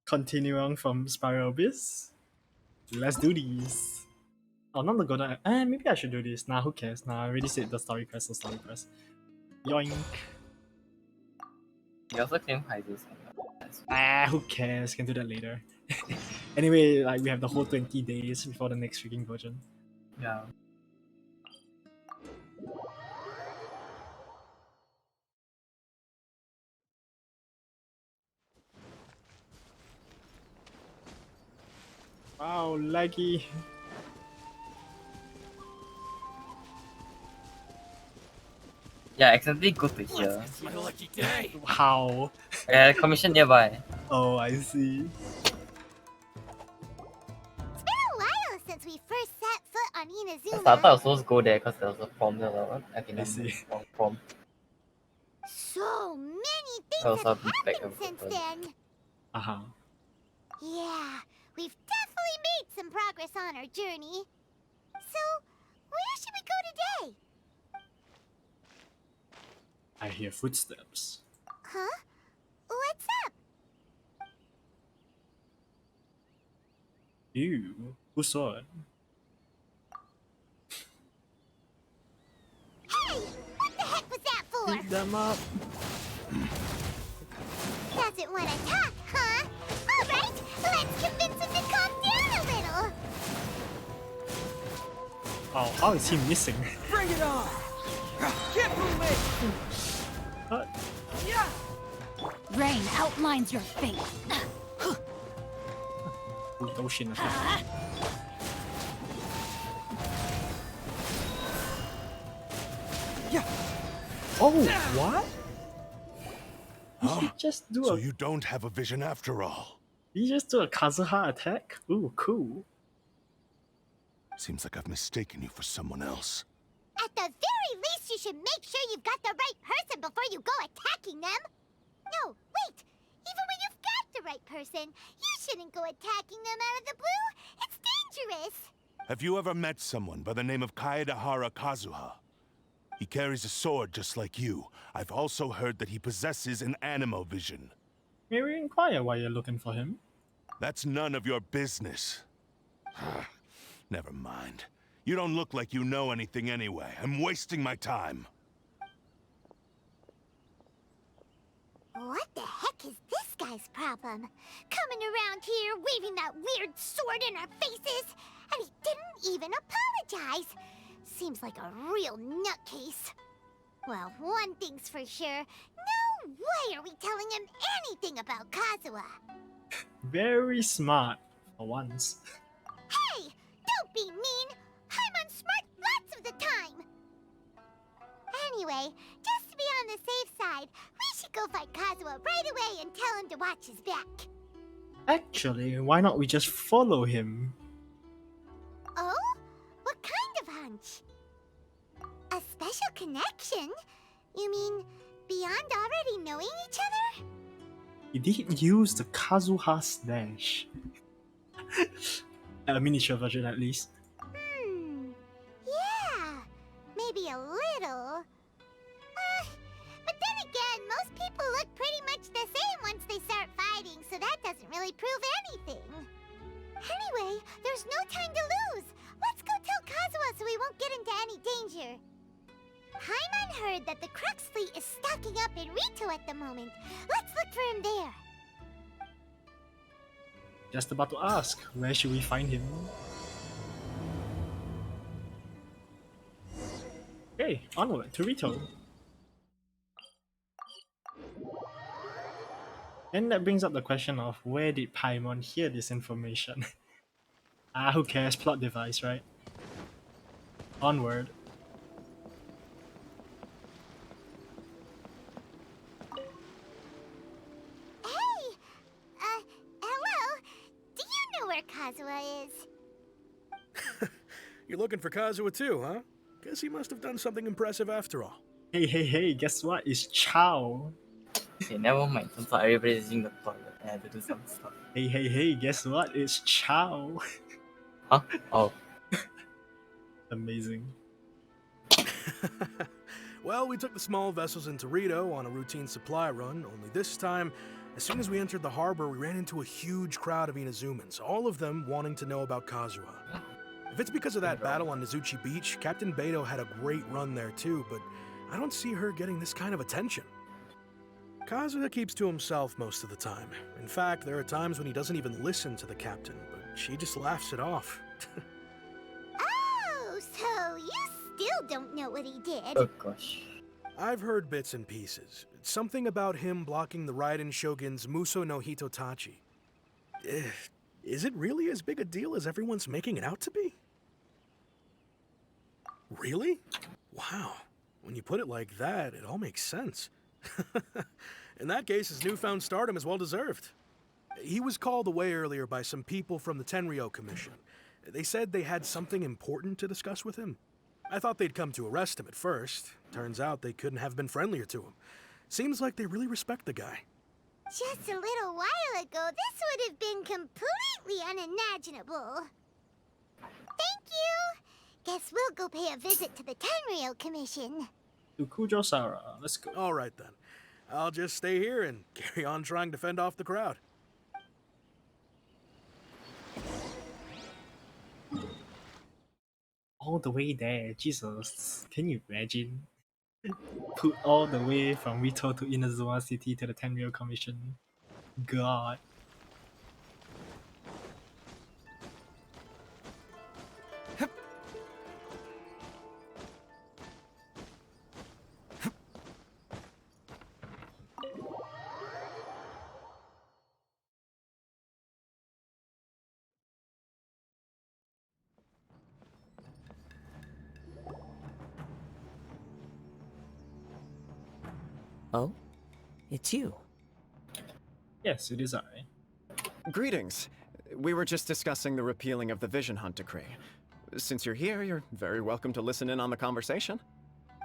Continuing from Spiral Abyss. Let's do these. Oh, not the golden. Maybe I should do this. Nah, who cares? Nah, I already said the story quest, so story quest. Yoink. You also claim Kaizo's. Who cares? Can do that later. Anyway, like we have the whole 20 days before the next freaking version. Yeah. Wow, laggy. Yeah, accidentally go to here. It's my lucky day. How? Commission nearby. Oh, I see. It's been a while since we first set foot on I Inazuma. thought I was supposed to go there because there was a prom there. Okay, I see. Prom. So many things Also, have I'll be back happened since over. then. Uh-huh. Yeah, we've definitely made some progress on our journey. So, where should we go today? I hear footsteps. Huh? What's up? Ew. Who saw it? Hey! What the heck was that for? Beat them up. Doesn't want to talk, huh? Alright, let's convince him to calm down a little. Oh, how is he missing? Bring it on. Get moving. What? Yeah. Rain outlines your fate. Bullshit attack. Yeah. Oh, what? Huh? He just do So a you don't have a vision after all. he just do a Kazuha attack? Ooh, cool. Seems like I've mistaken you for someone else. At the very least, you should make sure you've got the right person before you go attacking them. No, wait. Even when you've got the right person, you shouldn't go attacking them out of the blue. It's dangerous. Have you ever met someone by the name of Kaedahara Kazuha? He carries a sword just like you. I've also heard that he possesses an animo vision. May we inquire why you're looking for him? That's none of your business. Never mind. You don't look like you know anything anyway. I'm wasting my time. What the heck is this guy's problem? Coming around here, waving that weird sword in our faces, and he didn't even apologize. Seems like a real nutcase. Well, one thing's for sure. No way are we telling him anything about Kazuha. Very smart, for once. Hey! Don't be mean! I'm unsmart lots of the time! Anyway, just to be on the safe side, we should go find Kazuha right away and tell him to watch his back. Actually, why not we just follow him? Oh? What kind of hunch? A special connection? You mean beyond already knowing each other? He did use the Kazuha Slash. A miniature version at least. Yeah, maybe a little. But then again, most people look pretty much the same once they start fighting, so that doesn't really prove anything. Anyway, there's no time to lose. Let's go tell Kazuha so we won't get into any danger. Paimon heard that the Crux fleet is stocking up in Rito at the moment. Let's look for him there. Just about to ask, where should we find him? Okay, onward to Rito. And that brings up the question of where did Paimon hear this information? Who cares? Plot device, right? Onward. Hey! Hello? Do you know where Kazuha is? You're looking for Kazuha too, huh? Guess he must have done something impressive after all. Hey, guess what? It's Chow. Okay, never mind. Turns out everybody's using the toilet and I had to do some stuff. Hey, guess what? It's Chow. Huh? Oh. Amazing. Well, we took the small vessels into Rito on a routine supply run, only this time, as soon as we entered the harbor, we ran into a huge crowd of Inazumans, all of them wanting to know about Kazuha. If it's because of that battle on Nizuchi Beach, Captain Beto had a great run there too, but I don't see her getting this kind of attention. Kazuha keeps to himself most of the time. In fact, there are times when he doesn't even listen to the captain, but she just laughs it off. Oh, so you still don't know what he did? Oh gosh. I've heard bits and pieces. Something about him blocking the Raiden Shogun's Muso no Hitotachi. Is it really as big a deal as everyone's making it out to be? Really? Wow. When you put it like that, it all makes sense. In that case, his newfound stardom is well deserved. He was called away earlier by some people from the Tenryo Commission. They said they had something important to discuss with him. I thought they'd come to arrest him at first. Turns out they couldn't have been friendlier to him. Seems like they really respect the guy. Just a little while ago, this would have been completely unimaginable. Thank you! Guess we'll go pay a visit to the Tenryo Commission. To Kujo-Sara. Let's go. All right then. I'll just stay here and carry on trying to fend off the crowd. All the way there, Jesus. Can you imagine? Put all the way from Rito to Inazuma City to the Tenryo Commission. God. Oh? It's you. Yes, it is I. Greetings. We were just discussing the repealing of the Vision Hunt decree. Since you're here, you're very welcome to listen in on the conversation.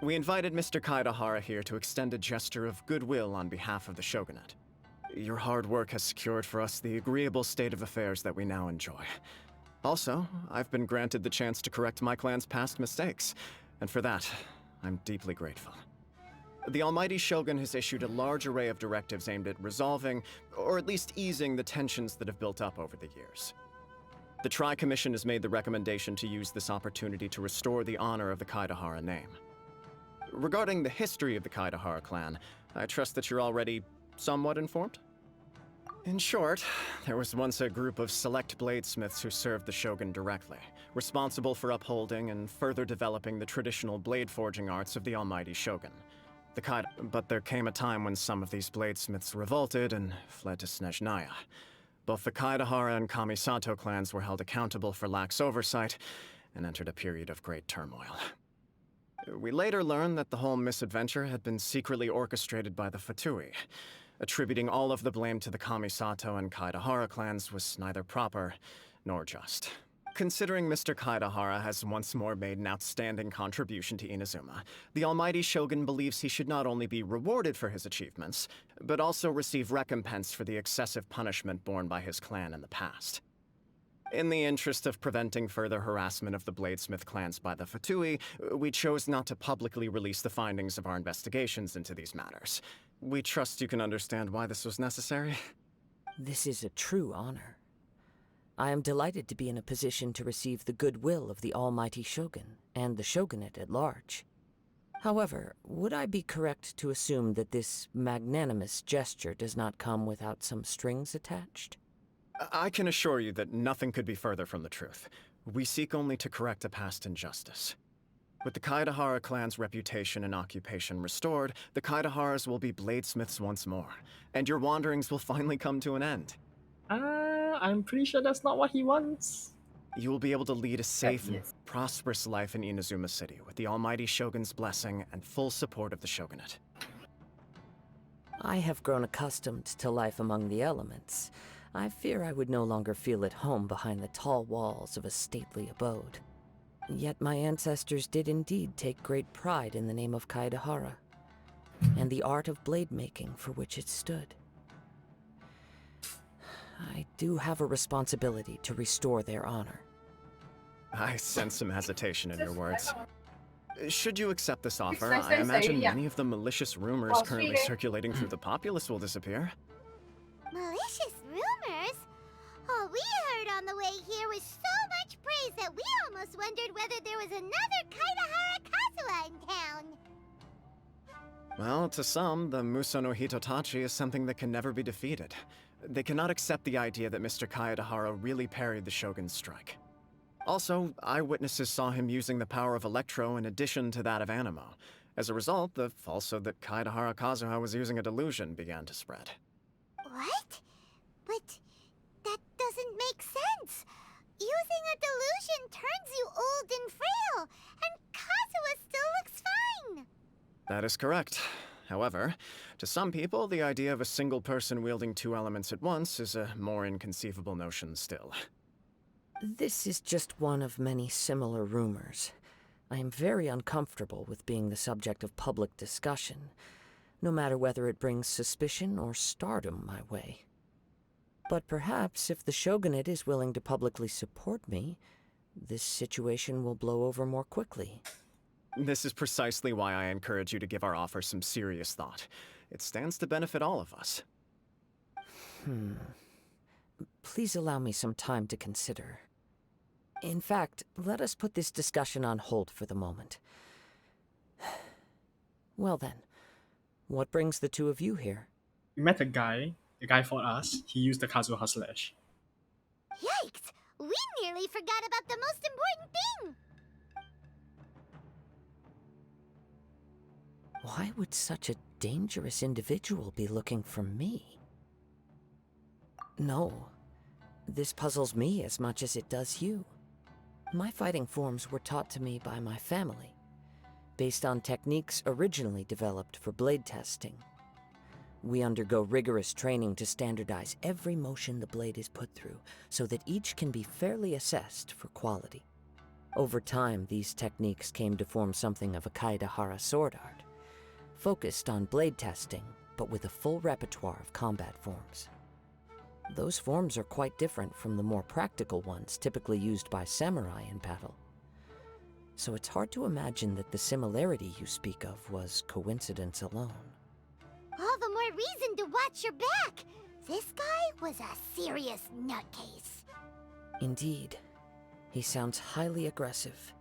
We invited Mr. Kaidahara here to extend a gesture of goodwill on behalf of the Shogunate. Your hard work has secured for us the agreeable state of affairs that we now enjoy. Also, I've been granted the chance to correct my clan's past mistakes, and for that, I'm deeply grateful. The Almighty Shogun has issued a large array of directives aimed at resolving, or at least easing, the tensions that have built up over the years. The Tri-Commission has made the recommendation to use this opportunity to restore the honor of the Kaidahara name. Regarding the history of the Kaidahara clan, I trust that you're already somewhat informed? In short, there was once a group of select bladesmiths who served the Shogun directly, responsible for upholding and further developing the traditional blade forging arts of the Almighty Shogun. But there came a time when some of these bladesmiths revolted and fled to Snezhnaya. Both the Kaidahara and Kamisato clans were held accountable for lax oversight and entered a period of great turmoil. We later learned that the whole misadventure had been secretly orchestrated by the Fatui. Attributing all of the blame to the Kamisato and Kaidahara clans was neither proper nor just. Considering Mr. Kaidahara has once more made an outstanding contribution to Inazuma, the Almighty Shogun believes he should not only be rewarded for his achievements, but also receive recompense for the excessive punishment borne by his clan in the past. In the interest of preventing further harassment of the bladesmith clans by the Fatui, we chose not to publicly release the findings of our investigations into these matters. We trust you can understand why this was necessary. This is a true honor. I am delighted to be in a position to receive the goodwill of the Almighty Shogun and the Shogunate at large. However, would I be correct to assume that this magnanimous gesture does not come without some strings attached? I can assure you that nothing could be further from the truth. We seek only to correct a past injustice. With the Kaidahara clan's reputation and occupation restored, the Kaidaharas will be bladesmiths once more, and your wanderings will finally come to an end. I'm pretty sure that's not what he wants. You will be able to lead a safe Yes. and prosperous life in Inazuma City with the Almighty Shogun's blessing and full support of the Shogunate. I have grown accustomed to life among the elements. I fear I would no longer feel at home behind the tall walls of a stately abode. Yet my ancestors did indeed take great pride in the name of Kaidahara, and the art of blade making for which it stood. I do have a responsibility to restore their honor. I sense some hesitation in your words. Should you accept this offer, nice I to imagine say, yeah. many of the malicious rumors Well, currently sweetie. circulating through the populace will disappear. Malicious rumors? All we heard on the way here was so much praise that we almost wondered whether there was another Kaidahara Kazuha in town. Well, to some, the Muso no Hitotachi is something that can never be defeated. They cannot accept the idea that Mr. Kaedahara really parried the Shogun's strike. Also, eyewitnesses saw him using the power of Electro in addition to that of Animo. As a result, the falsehood that Kaedahara Kazuha was using a delusion began to spread. What? But that doesn't make sense. Using a delusion turns you old and frail, and Kazuha still looks fine. That is correct. However, to some people, the idea of a single person wielding two elements at once is a more inconceivable notion still. This is just one of many similar rumors. I am very uncomfortable with being the subject of public discussion, no matter whether it brings suspicion or stardom my way. But perhaps if the Shogunate is willing to publicly support me, this situation will blow over more quickly. This is precisely why I encourage you to give our offer some serious thought. It stands to benefit all of us. Please allow me some time to consider. In fact, let us put this discussion on hold for the moment. Well then, what brings the two of you here? We met a guy. The guy fought us. He used the Kazuha Slash. Yikes! We nearly forgot about the most important thing! Why would such a dangerous individual be looking for me? No, this puzzles me as much as it does you. My fighting forms were taught to me by my family, based on techniques originally developed for blade testing. We undergo rigorous training to standardize every motion the blade is put through, so that each can be fairly assessed for quality. Over time, these techniques came to form something of a Kaedahara sword art, focused on blade testing, but with a full repertoire of combat forms. Those forms are quite different from the more practical ones typically used by samurai in battle. So it's hard to imagine that the similarity you speak of was coincidence alone. All the more reason to watch your back! This guy was a serious nutcase. Indeed. He sounds highly aggressive.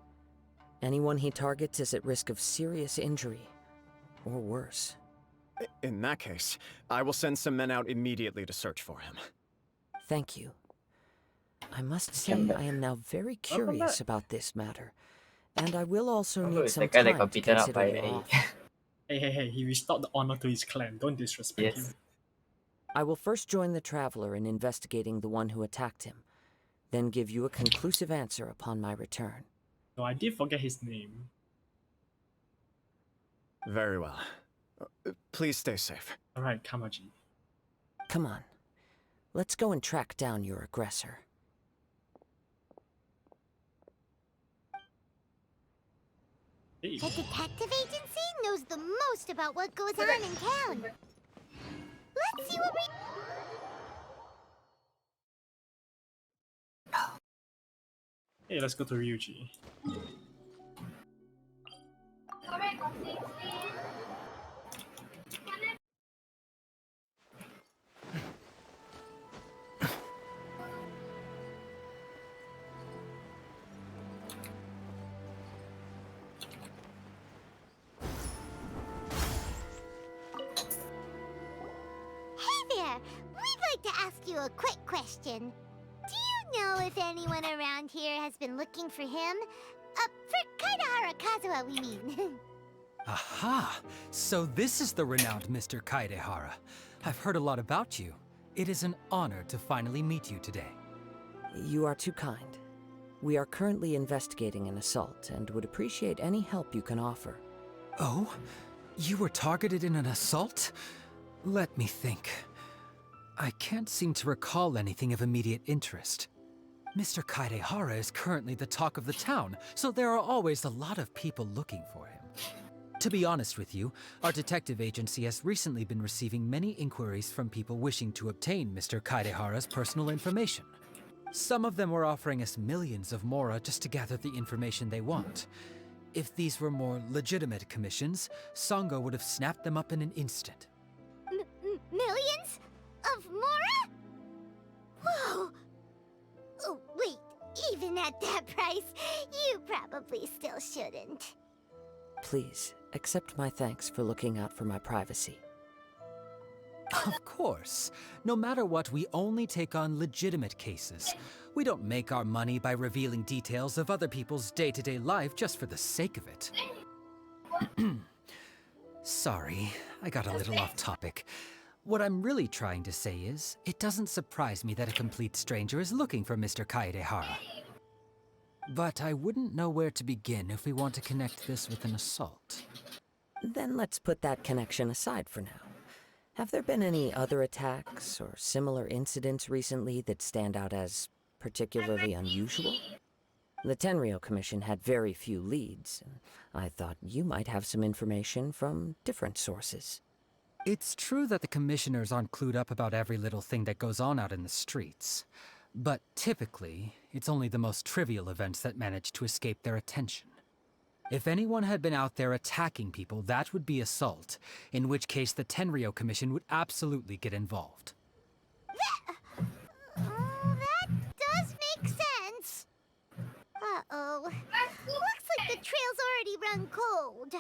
Anyone he targets is at risk of serious injury, or worse. In that case, I will send some men out immediately to search for him. Thank you. I must say I am now very Welcome curious back. about this matter, and I will also Oh, need is some that guy like time got to beaten up consider by your a... offer. Hey, he restored the honor to his clan. Don't disrespect Yes. him. I will first join the Traveler in investigating the one who attacked him, then give you a conclusive answer upon my return. No, I did forget his name. Very well. Please stay safe. Alright, Kamaji. Come on. Let's go and track down your aggressor. Hey. The detective agency knows the most about what goes on in town. Let's see what we... Hey, let's go to Ryuji. Hey there! We'd like to ask you a quick question. Do you know if anyone around here has been looking for him? For Kaidahara Kazuha, we mean. Aha! So this is the renowned Mr. Kaedehara. I've heard a lot about you. It is an honor to finally meet you today. You are too kind. We are currently investigating an assault and would appreciate any help you can offer. Oh? You were targeted in an assault? Let me think. I can't seem to recall anything of immediate interest. Mr. Kaedehara is currently the talk of the town, so there are always a lot of people looking for him. To be honest with you, our detective agency has recently been receiving many inquiries from people wishing to obtain Mr. Kaedehara's personal information. Some of them were offering us millions of mora just to gather the information they want. If these were more legitimate commissions, Songo would have snapped them up in an instant. Millions? Of Mora? Whoa! Oh, wait, even at that price, you probably still shouldn't. Please, accept my thanks for looking out for my privacy. Of course. No matter what, we only take on legitimate cases. We don't make our money by revealing details of other people's day-to-day life just for the sake of it. Sorry, I got a little off topic. What I'm really trying to say is, it doesn't surprise me that a complete stranger is looking for Mr. Kaedehara. But I wouldn't know where to begin if we want to connect this with an assault. Then let's put that connection aside for now. Have there been any other attacks or similar incidents recently that stand out as particularly unusual? The Tenryou Commission had very few leads, and I thought you might have some information from different sources. It's true that the commissioners aren't clued up about every little thing that goes on out in the streets. But typically, it's only the most trivial events that manage to escape their attention. If anyone had been out there attacking people, that would be assault, in which case the Tenryou Commission would absolutely get involved. That does make sense. Uh-oh. Looks like the trail's already run cold.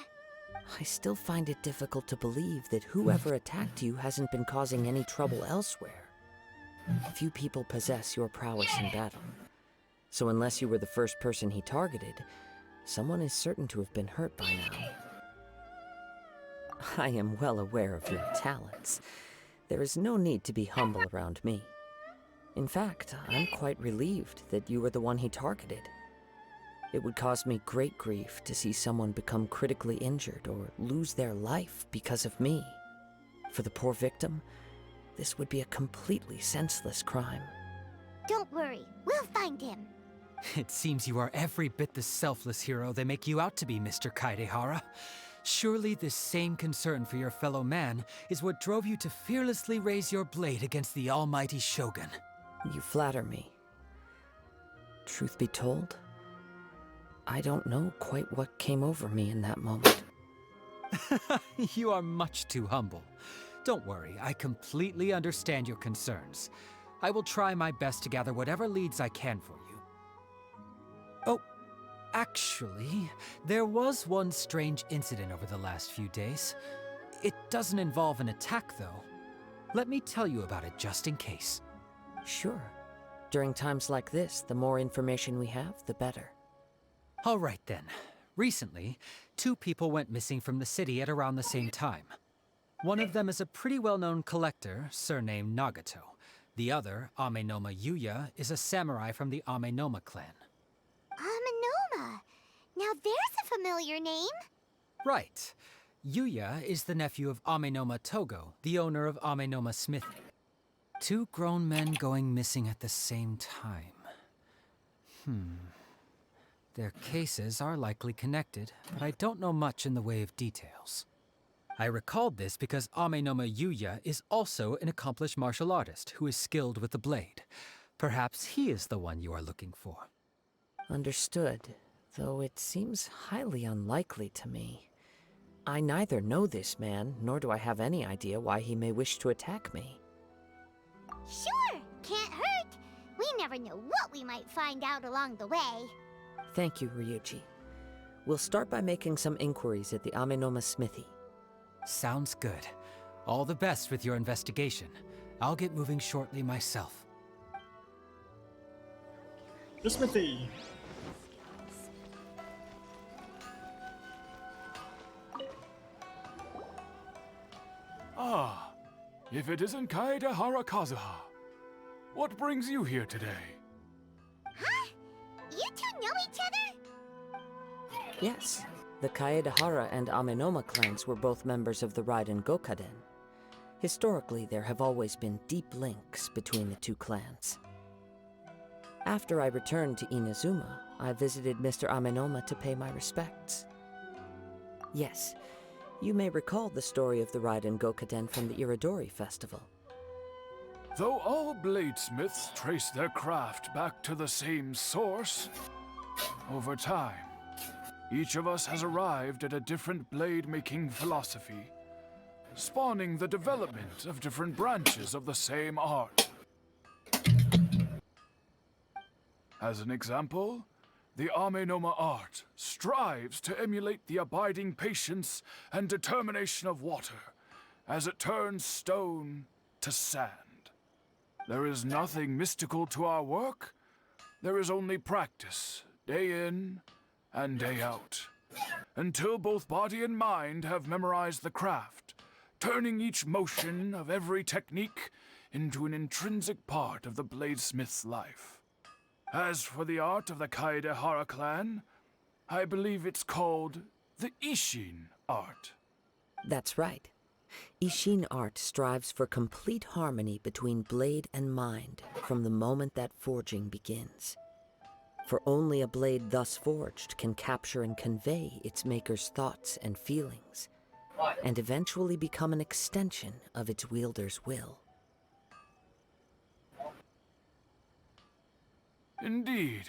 I still find it difficult to believe that whoever attacked you hasn't been causing any trouble elsewhere. Few people possess your prowess in battle. So unless you were the first person he targeted, someone is certain to have been hurt by now. I am well aware of your talents. There is no need to be humble around me. In fact, I'm quite relieved that you were the one he targeted. It would cause me great grief to see someone become critically injured or lose their life because of me. For the poor victim, this would be a completely senseless crime. Don't worry, we'll find him. It seems you are every bit the selfless hero they make you out to be, Mr. Kaedehara. Surely this same concern for your fellow man is what drove you to fearlessly raise your blade against the almighty Shogun. You flatter me. Truth be told, I don't know quite what came over me in that moment. You are much too humble. Don't worry, I completely understand your concerns. I will try my best to gather whatever leads I can for you. Oh, actually, there was one strange incident over the last few days. It doesn't involve an attack, though. Let me tell you about it just in case. Sure. During times like this, the more information we have, the better. All right then. Recently, 2 people went missing from the city at around the same time. One of them is a pretty well-known collector, surnamed Nagato. The other, Amenoma Yuya, is a samurai from the Amenoma clan. Amenoma. Now there's a familiar name. Right. Yuya is the nephew of Amenoma Togo, the owner of Amenoma Smithy. 2 grown men going missing at the same time. Their cases are likely connected, but I don't know much in the way of details. I recalled this because Amenoma Yuya is also an accomplished martial artist who is skilled with the blade. Perhaps he is the one you are looking for. Understood, though it seems highly unlikely to me. I neither know this man, nor do I have any idea why he may wish to attack me. Sure, can't hurt. We never know what we might find out along the way. Thank you, Ryuji. We'll start by making some inquiries at the Amenoma Smithy. Sounds good. All the best with your investigation. I'll get moving shortly myself. The smithy. Ah, if it isn't Kaedehara Kazuha. What brings you here today? Huh? You 2 know each other? Yes, the Kaedehara and Amenoma clans were both members of the Raiden Gokaden. Historically, there have always been deep links between the 2 clans. After I returned to Inazuma, I visited Mr. Amenoma to pay my respects. Yes, you may recall the story of the Raiden Gokaden from the Iridori Festival. Though all bladesmiths trace their craft back to the same source, over time, each of us has arrived at a different blade-making philosophy, spawning the development of different branches of the same art. As an example, the Amenoma art strives to emulate the abiding patience and determination of water as it turns stone to sand. There is nothing mystical to our work. There is only practice, day in and day out, until both body and mind have memorized the craft, turning each motion of every technique into an intrinsic part of the bladesmith's life. As for the art of the Kaedehara clan, I believe it's called the Ishin art. That's right. Ishin art strives for complete harmony between blade and mind from the moment that forging begins. For only a blade thus forged can capture and convey its maker's thoughts and feelings, and eventually become an extension of its wielder's will. Indeed.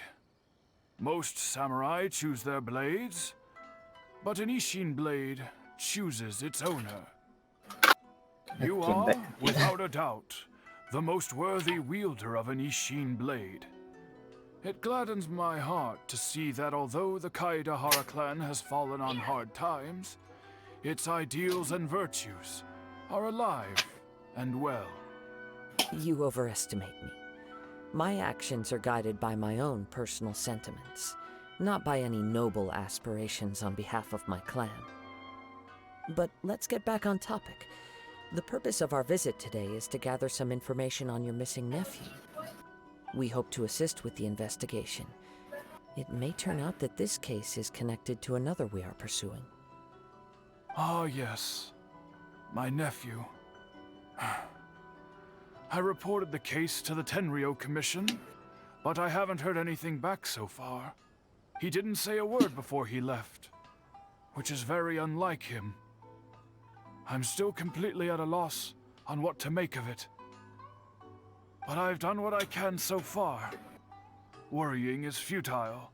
Most samurai choose their blades, but an Ishin blade chooses its owner. You are, without a doubt, the most worthy wielder of an Ishin blade. It gladdens my heart to see that although the Kaedehara clan has fallen on hard times, its ideals and virtues are alive and well. You overestimate me. My actions are guided by my own personal sentiments, not by any noble aspirations on behalf of my clan. But let's get back on topic. The purpose of our visit today is to gather some information on your missing nephew. We hope to assist with the investigation. It may turn out that this case is connected to another we are pursuing. Ah, yes. My nephew. I reported the case to the Tenryo Commission, but I haven't heard anything back so far. He didn't say a word before he left, which is very unlike him. I'm still completely at a loss on what to make of it. But I've done what I can so far. Worrying is futile.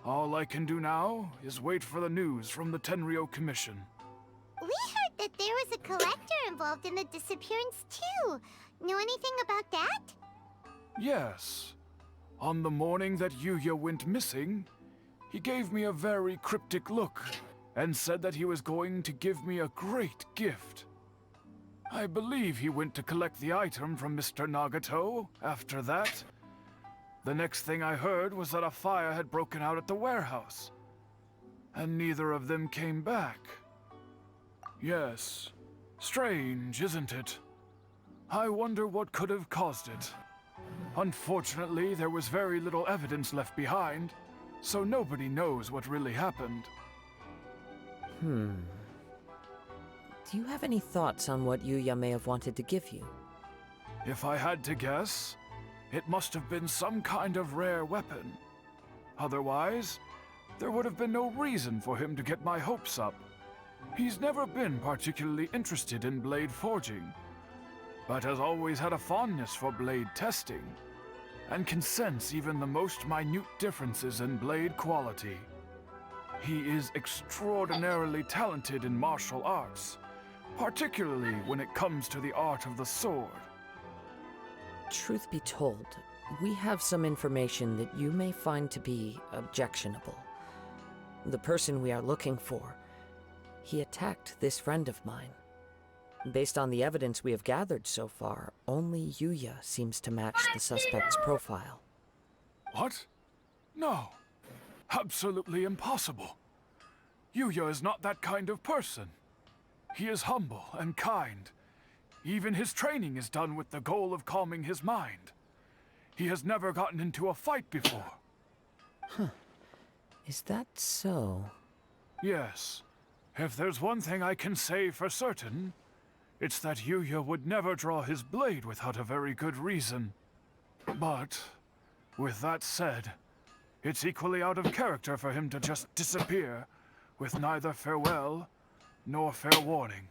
All I can do now is wait for the news from the Tenryo Commission. We heard that there was a collector involved in the disappearance too. Know anything about that? Yes. On the morning that Yuya went missing, he gave me a very cryptic look and said that he was going to give me a great gift. I believe he went to collect the item from Mr. Nagato after that. The next thing I heard was that a fire had broken out at the warehouse, and neither of them came back. Yes, strange, isn't it? I wonder what could have caused it. Unfortunately, there was very little evidence left behind, so nobody knows what really happened. Do you have any thoughts on what Yuya may have wanted to give you? If I had to guess, it must have been some kind of rare weapon. Otherwise, there would have been no reason for him to get my hopes up. He's never been particularly interested in blade forging, but has always had a fondness for blade testing, and can sense even the most minute differences in blade quality. He is extraordinarily talented in martial arts, particularly when it comes to the art of the sword. Truth be told, we have some information that you may find to be objectionable. The person we are looking for, he attacked this friend of mine. Based on the evidence we have gathered so far, only Yuya seems to match the suspect's profile. What? No. Absolutely impossible. Yuya is not that kind of person. He is humble and kind. Even his training is done with the goal of calming his mind. He has never gotten into a fight before. Is that so? Yes. If there's one thing I can say for certain, it's that Yuya would never draw his blade without a very good reason. But, with that said, it's equally out of character for him to just disappear with neither farewell nor fair warning.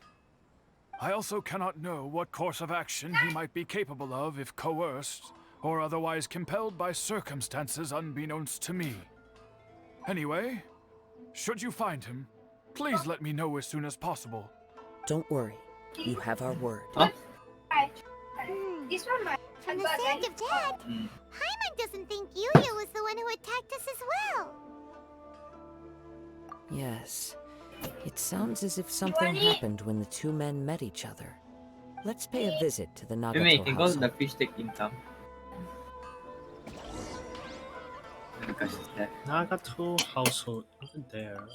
I also cannot know what course of action he might be capable of if coerced or otherwise compelled by circumstances unbeknownst to me. Anyway, Should you find him, please let me know as soon as possible. Don't worry. You have our word. Huh? From the sound of that, Paimon doesn't think Yuya was the one who attacked us as well. Yes. It sounds as if something happened when the two men met each other. Let's pay a visit to the Maybe you Nagato can go to the household. fish take income. Because it's there. Nagato household over there.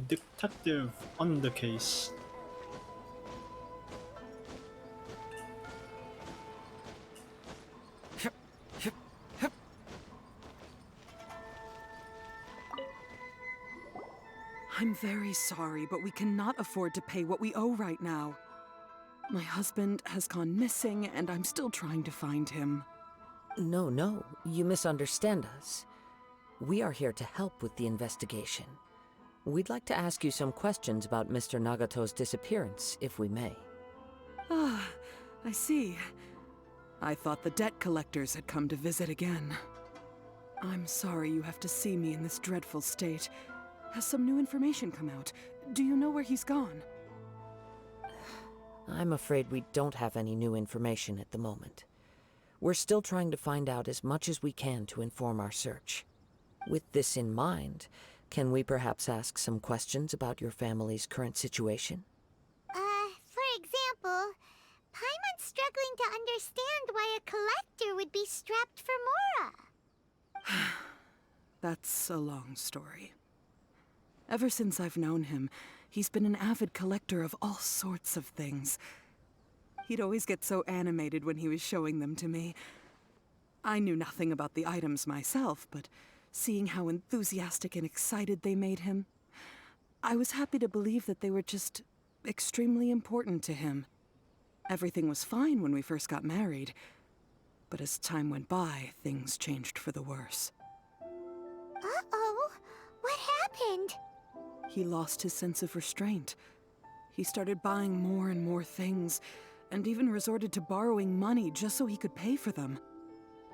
Detective on the case. I'm very sorry, but we cannot afford to pay what we owe right now. My husband has gone missing, and I'm still trying to find him. No, you misunderstand us. We are here to help with the investigation. We'd like to ask you some questions about Mr. Nagato's disappearance, if we may. Ah, I see. I thought the debt collectors had come to visit again. I'm sorry you have to see me in this dreadful state. Has some new information come out? Do you know where he's gone? I'm afraid we don't have any new information at the moment. We're still trying to find out as much as we can to inform our search. With this in mind, can we perhaps ask some questions about your family's current situation? For example, Paimon's struggling to understand why a collector would be strapped for Mora. That's a long story. Ever since I've known him, he's been an avid collector of all sorts of things. He'd always get so animated when he was showing them to me. I knew nothing about the items myself, but seeing how enthusiastic and excited they made him, I was happy to believe that they were just extremely important to him. Everything was fine when we first got married, but as time went by, things changed for the worse. Uh-oh, what happened? He lost his sense of restraint. He started buying more and more things, and even resorted to borrowing money just so he could pay for them.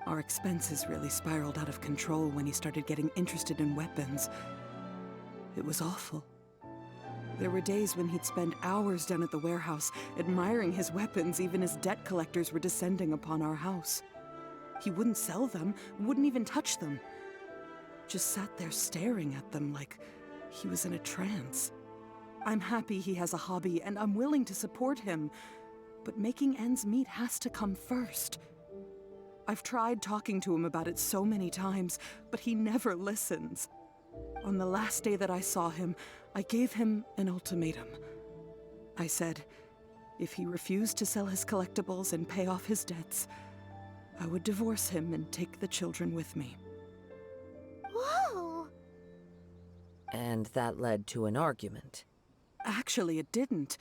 Our expenses really spiraled out of control when he started getting interested in weapons. It was awful. There were days when he'd spend hours down at the warehouse, admiring his weapons even as debt collectors were descending upon our house. He wouldn't sell them, wouldn't even touch them. Just sat there staring at them like he was in a trance. I'm happy he has a hobby, and I'm willing to support him, but making ends meet has to come first. I've tried talking to him about it so many times, but he never listens. On the last day that I saw him, I gave him an ultimatum. I said, if he refused to sell his collectibles and pay off his debts, I would divorce him and take the children with me. Whoa! And that led to an argument. Actually, it didn't.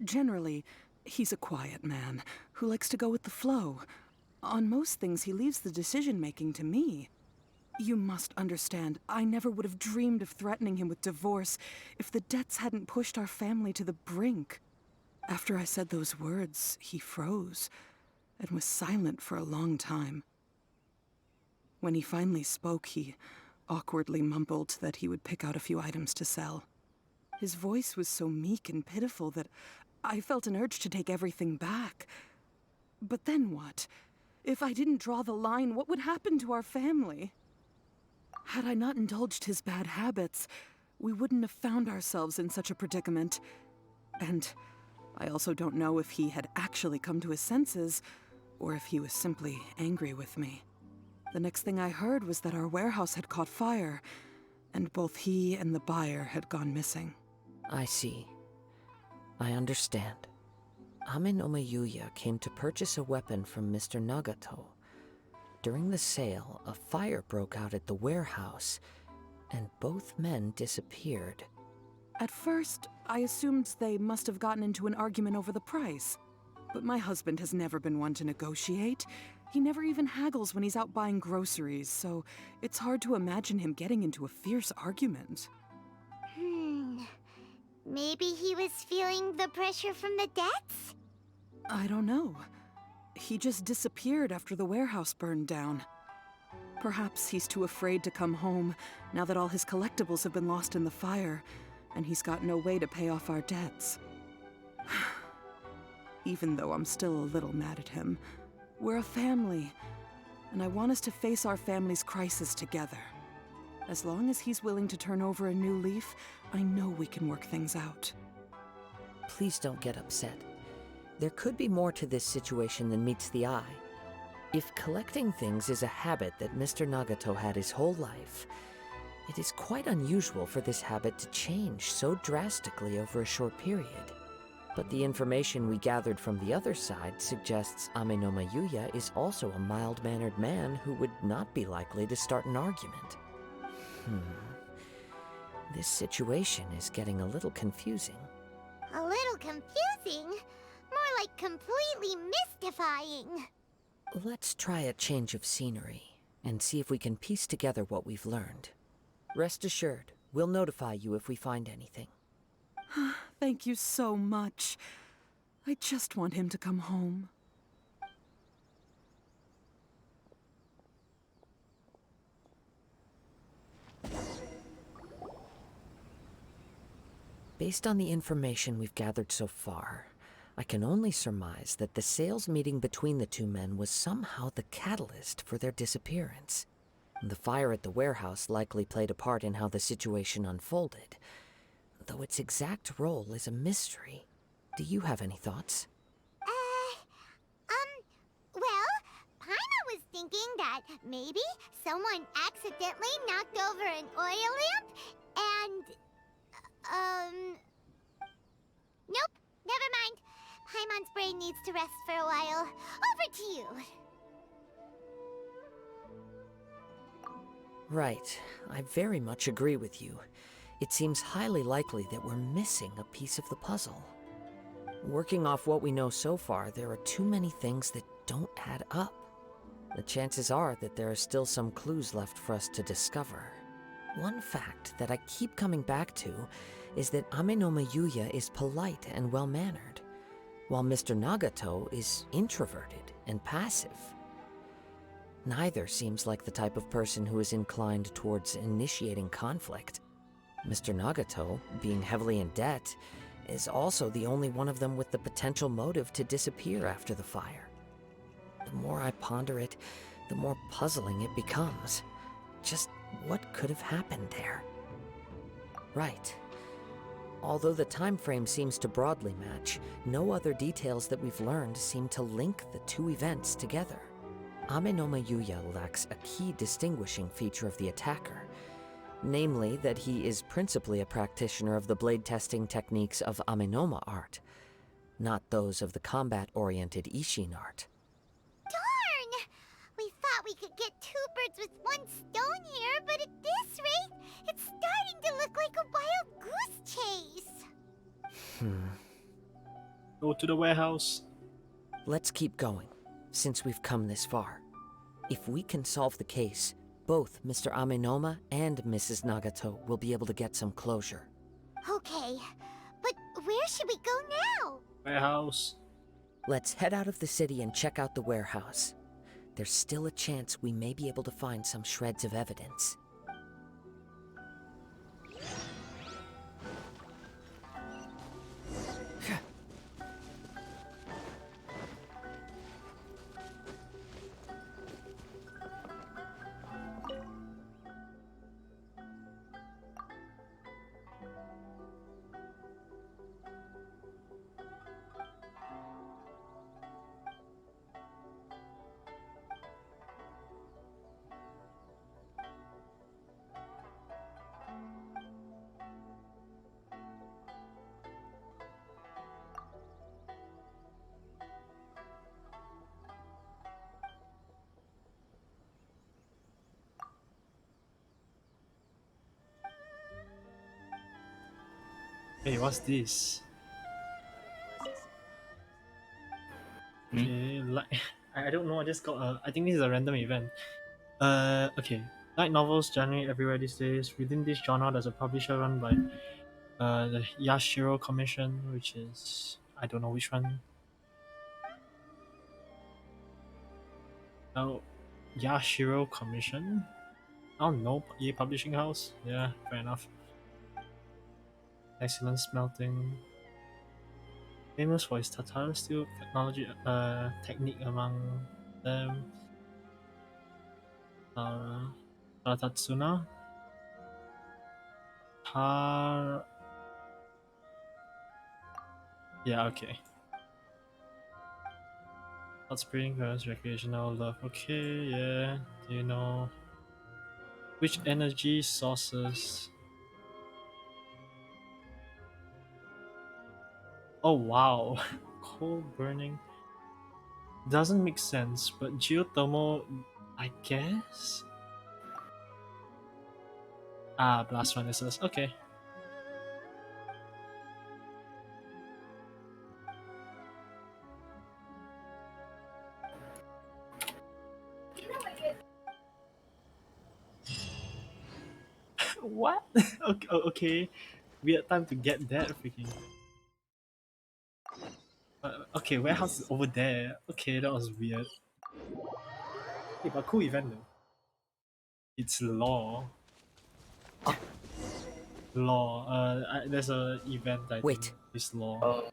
Generally, he's a quiet man who likes to go with the flow. On most things, he leaves the decision-making to me. You must understand, I never would have dreamed of threatening him with divorce if the debts hadn't pushed our family to the brink. After I said those words, he froze and was silent for a long time. When he finally spoke, he awkwardly mumbled that he would pick out a few items to sell. His voice was so meek and pitiful that I felt an urge to take everything back. But then what? If I didn't draw the line, what would happen to our family? Had I not indulged his bad habits, we wouldn't have found ourselves in such a predicament. And I also don't know if he had actually come to his senses, or if he was simply angry with me. The next thing I heard was that our warehouse had caught fire, and both he and the buyer had gone missing. I see. I understand. Amenoma Yuya came to purchase a weapon from Mr. Nagato. During the sale, a fire broke out at the warehouse, and both men disappeared. At first, I assumed they must have gotten into an argument over the price. But my husband has never been one to negotiate. He never even haggles when he's out buying groceries, so it's hard to imagine him getting into a fierce argument. Maybe he was feeling the pressure from the debts? I don't know. He just disappeared after the warehouse burned down. Perhaps he's too afraid to come home now that all his collectibles have been lost in the fire, and he's got no way to pay off our debts. Even though I'm still a little mad at him, we're a family, and I want us to face our family's crisis together. As long as he's willing to turn over a new leaf, I know we can work things out. Please don't get upset. There could be more to this situation than meets the eye. If collecting things is a habit that Mr. Nagato had his whole life, it is quite unusual for this habit to change so drastically over a short period. But the information we gathered from the other side suggests Amenoma Yuya is also a mild-mannered man who would not be likely to start an argument. This situation is getting a little confusing. A little confusing? More like completely mystifying. Let's try a change of scenery and see if we can piece together what we've learned. Rest assured, we'll notify you if we find anything. Thank you so much. I just want him to come home. Based on the information we've gathered so far, I can only surmise that the sales meeting between the two men was somehow the catalyst for their disappearance. The fire at the warehouse likely played a part in how the situation unfolded, though its exact role is a mystery. Do you have any thoughts? Well, Paima was thinking that maybe someone accidentally knocked over an oil lamp and... Nope, never mind. Paimon's brain needs to rest for a while. Over to you. Right. I very much agree with you. It seems highly likely that we're missing a piece of the puzzle. Working off what we know so far, there are too many things that don't add up. The chances are that there are still some clues left for us to discover. One fact that I keep coming back to is that Amenoma Yuya is polite and well-mannered, while Mr. Nagato is introverted and passive. Neither seems like the type of person who is inclined towards initiating conflict. Mr. Nagato, being heavily in debt, is also the only one of them with the potential motive to disappear after the fire. The more I ponder it, the more puzzling it becomes. Just what could have happened there? Right. Although the time frame seems to broadly match, no other details that we've learned seem to link the two events together. Amenoma Yuya lacks a key distinguishing feature of the attacker, namely that he is principally a practitioner of the blade testing techniques of Amenoma art, not those of the combat-oriented Ishin art. Darn! We thought we could get two birds with one stone here, but at this rate, it's starting to look like a wild goose chase. Go to the warehouse. Let's keep going, since we've come this far. If we can solve the case, both Mr. Amenoma and Mrs. Nagato will be able to get some closure. Okay, but where should we go now? Warehouse. Let's head out of the city and check out the warehouse. There's still a chance we may be able to find some shreds of evidence. Hey, what's this? Okay, like I don't know. I just got a. I think this is a random event. Okay. Light novels generate everywhere these days. Within this genre, there's a publisher run by the Yashiro Commission, which is I don't know which one. Oh, Yashiro Commission? I don't know. E Publishing House? Yeah, fair enough. Excellent smelting. Famous for his Tatara steel technology technique among them. Tatatsuna? Tar... Yeah, okay. Hot spring, girls, recreational love. Okay, yeah. Do you know which energy sources? Oh wow, coal burning doesn't make sense, but geothermal, I guess. Ah, blast furnaces. Okay. What? Okay, okay. Weird time to get that freaking. Okay, warehouse is over there. Okay, that was weird. Hey, but cool event though. It's law. Law. There's a event I Wait. think. It's law. Oh,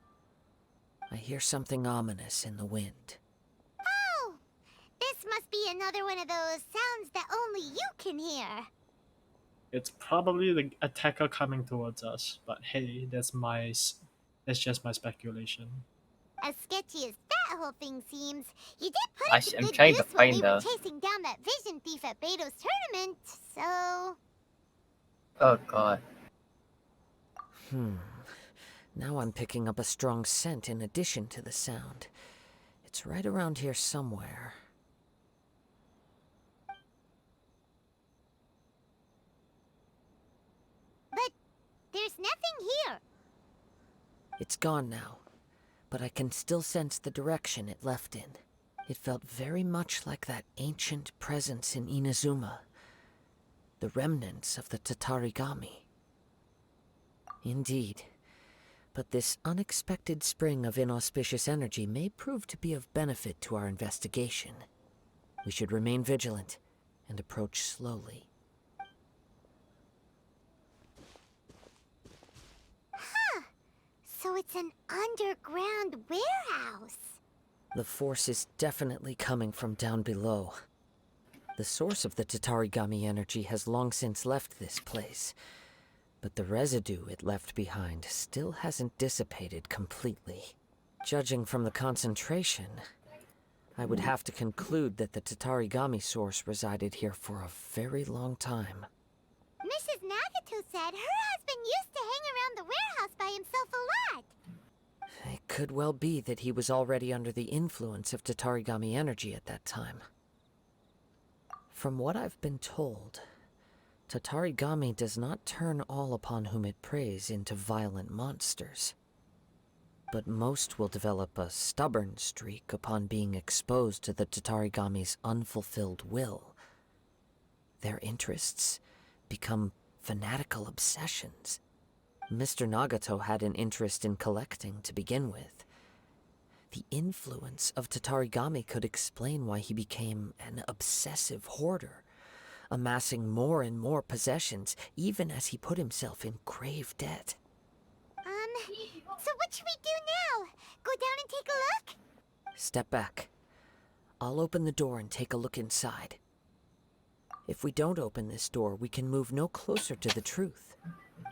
I hear something ominous in the wind. Oh! This must be another one of those sounds that only you can hear. It's probably the attacker coming towards us. But hey, that's just my speculation. As sketchy as that whole thing seems, you did put I it to I'm good trying to use when we find were the. chasing down that vision thief at Beto's tournament, so... Oh god. Now I'm picking up a strong scent in addition to the sound. It's right around here somewhere. But there's nothing here. It's gone now, but I can still sense the direction it left in. It felt very much like that ancient presence in Inazuma. The remnants of the Tatarigami. Indeed. But this unexpected spring of inauspicious energy may prove to be of benefit to our investigation. We should remain vigilant and approach slowly. Huh. So it's an underground warehouse. The force is definitely coming from down below. The source of the Tatarigami energy has long since left this place, but the residue it left behind still hasn't dissipated completely. Judging from the concentration, I would have to conclude that the Tatarigami source resided here for a very long time. Mrs. Nagato said her husband used to hang around the warehouse by himself a lot. It could well be that he was already under the influence of Tatarigami energy at that time. From what I've been told, Tatarigami does not turn all upon whom it preys into violent monsters. But most will develop a stubborn streak upon being exposed to the Tatarigami's unfulfilled will. Their interests become fanatical obsessions. Mr. Nagato had an interest in collecting to begin with. The influence of Tatarigami could explain why he became an obsessive hoarder, amassing more and more possessions even as he put himself in grave debt. So what should we do now? Go down and take a look? Step back. I'll open the door and take a look inside. If we don't open this door, we can move no closer to the truth.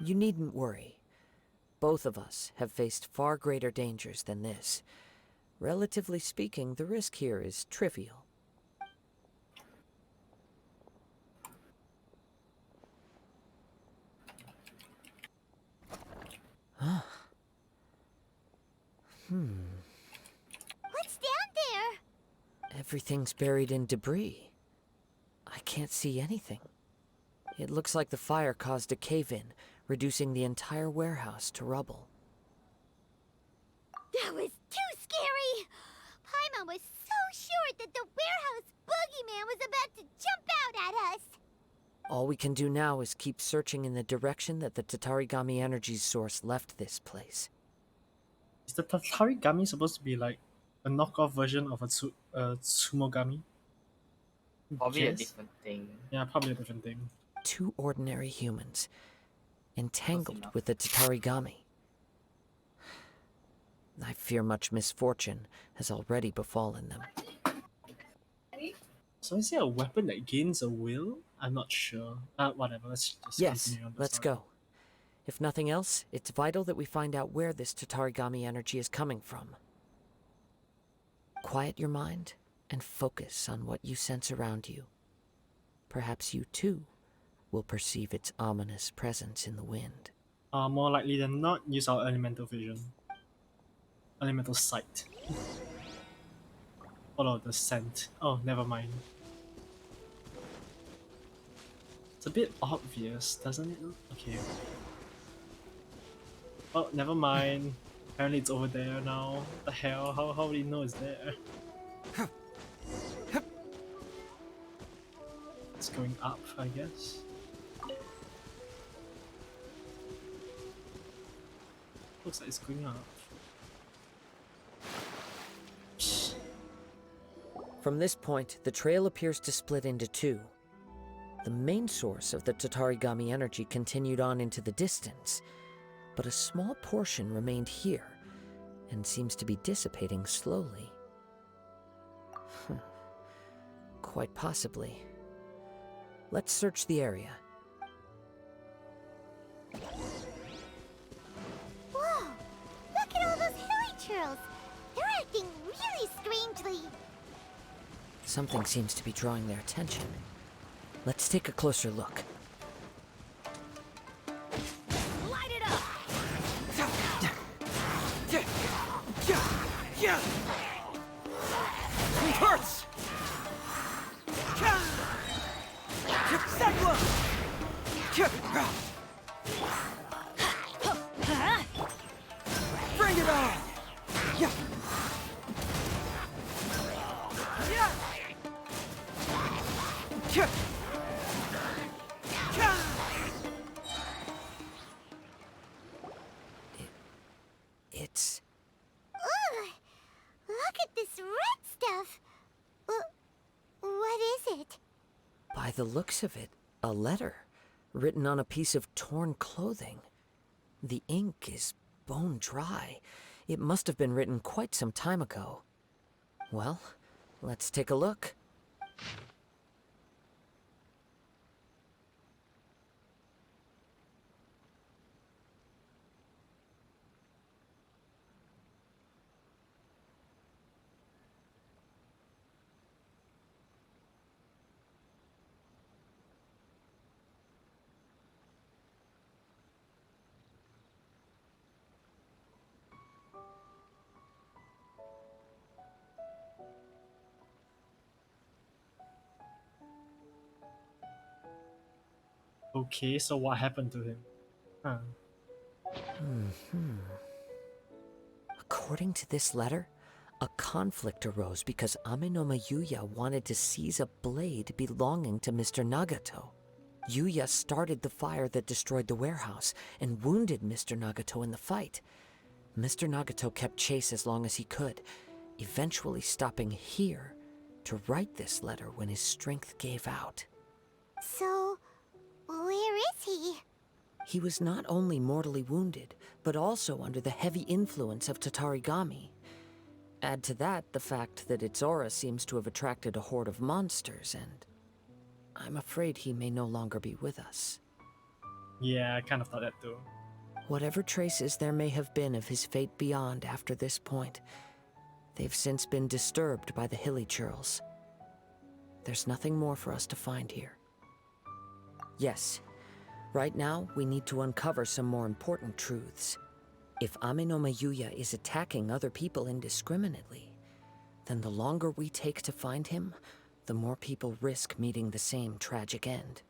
You needn't worry. Both of us have faced far greater dangers than this. Relatively speaking, the risk here is trivial. What's down there? Everything's buried in debris. I can't see anything. It looks like the fire caused a cave-in, reducing the entire warehouse to rubble. That was too scary! Paimon was so sure that the warehouse boogeyman was about to jump out at us! All we can do now is keep searching in the direction that the Tatarigami energy source left this place. Is the Tatarigami supposed to be like a knockoff version of a Tsumogami? Probably a Yes? different thing. Yeah, probably a different thing. Two ordinary humans, Close entangled enough. with the Tatarigami. I fear much misfortune has already befallen them. So is it a weapon that gains a will? I'm not sure. Whatever, let's just Yes, continue on the let's story. go. If nothing else, it's vital that we find out where this Tatarigami energy is coming from. Quiet your mind and focus on what you sense around you. Perhaps you too will perceive its ominous presence in the wind. More likely than not, use our elemental vision. Elemental sight. Follow the scent. Oh, never mind. It's a bit obvious, doesn't it? Okay. Oh, never mind. Apparently it's over there now. What the hell? How do you know it's there? It's going up, I guess. Looks like it's going up. From this point, the trail appears to split into two. The main source of the Tatarigami energy continued on into the distance, but a small portion remained here and seems to be dissipating slowly. Quite possibly. Let's search the area. Whoa! Look at all those hilly churls! They're acting really strangely. Something seems to be drawing their attention. Let's take a closer look. Light it up! Hurts! Bring it on! It's... Ugh! Look at this red stuff! What is it? By the looks of it, a letter written on a piece of torn clothing. The ink is bone dry. It must have been written quite some time ago. Well, let's take a look. Okay, so what happened to him? Huh. According to this letter, a conflict arose because Amenoma Yuya wanted to seize a blade belonging to Mr. Nagato. Yuya started the fire that destroyed the warehouse and wounded Mr. Nagato in the fight. Mr. Nagato kept chase as long as he could, eventually stopping here to write this letter when his strength gave out. So, where is he? He was not only mortally wounded, but also under the heavy influence of Tatarigami. Add to that the fact that its aura seems to have attracted a horde of monsters, and I'm afraid he may no longer be with us. Yeah, I kind of thought that too. Whatever traces there may have been of his fate beyond after this point, they've since been disturbed by the hilly churls. There's nothing more for us to find here. Yes, right now we need to uncover some more important truths. If Amenoma Yuya is attacking other people indiscriminately, then the longer we take to find him, the more people risk meeting the same tragic end.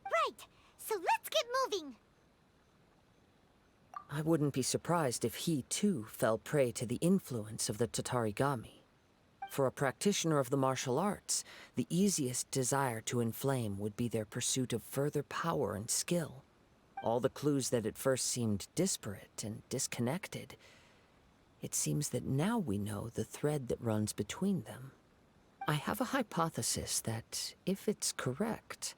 Right! So let's get moving! I wouldn't be surprised if he, too, fell prey to the influence of the Tatarigami. For a practitioner of the martial arts, the easiest desire to inflame would be their pursuit of further power and skill. All the clues that at first seemed disparate and disconnected, it seems that now we know the thread that runs between them. I have a hypothesis that, if it's correct,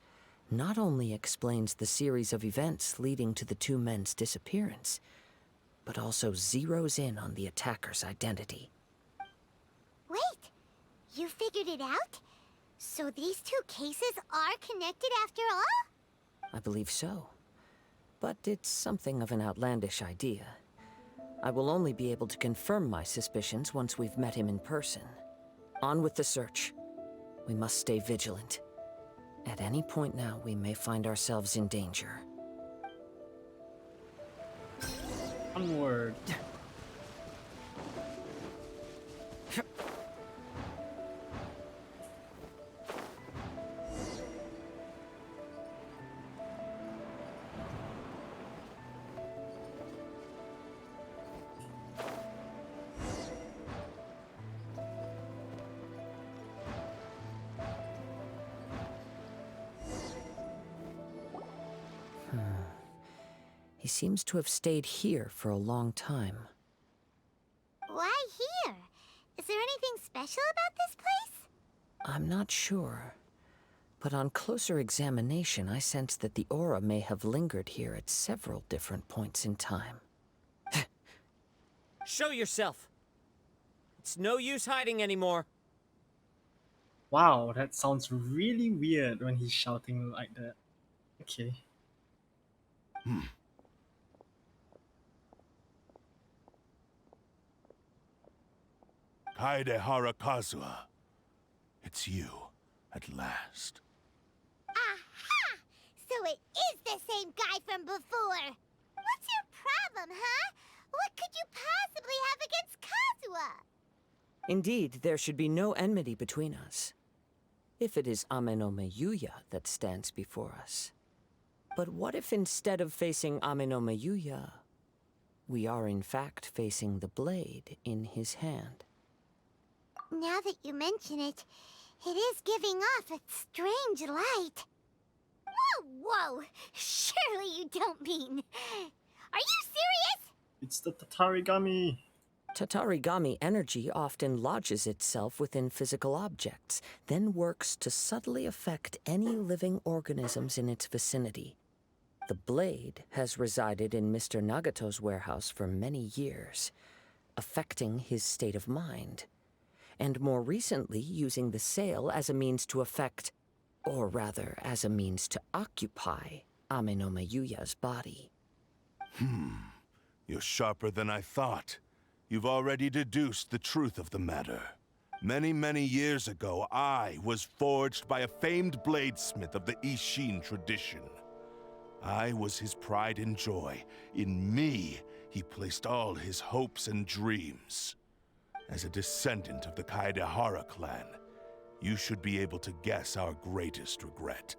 not only explains the series of events leading to the two men's disappearance, but also zeroes in on the attacker's identity. Wait, you figured it out? So these two cases are connected after all? I believe so. But it's something of an outlandish idea. I will only be able to confirm my suspicions once we've met him in person. On with the search. We must stay vigilant. At any point now, we may find ourselves in danger. Onward. He seems to have stayed here for a long time. Why here? Is there anything special about this place? I'm not sure. But on closer examination, I sense that the aura may have lingered here at several different points in time. Show yourself! It's no use hiding anymore. Wow, that sounds really weird when he's shouting like that. Okay. Kaedehara Kazuha. It's you, at last. Aha! So it is the same guy from before! What's your problem, huh? What could you possibly have against Kazuha? Indeed, there should be no enmity between us. If it is Amenome Yuya that stands before us. But what if instead of facing Amenome Yuya, we are in fact facing the blade in his hand? Now that you mention it, it is giving off a strange light. Whoa, whoa! Surely you don't mean... Are you serious? It's the Tatarigami. Tatarigami energy often lodges itself within physical objects, then works to subtly affect any living organisms in its vicinity. The blade has resided in Mr. Nagato's warehouse for many years, affecting his state of mind, and more recently using the sale as a means to affect, or rather as a means to occupy, Amenome Yuya's body. You're sharper than I thought. You've already deduced the truth of the matter. Many, many years ago, I was forged by a famed bladesmith of the Ishin tradition. I was his pride and joy. In me, he placed all his hopes and dreams. As a descendant of the Kaedehara clan, you should be able to guess our greatest regret.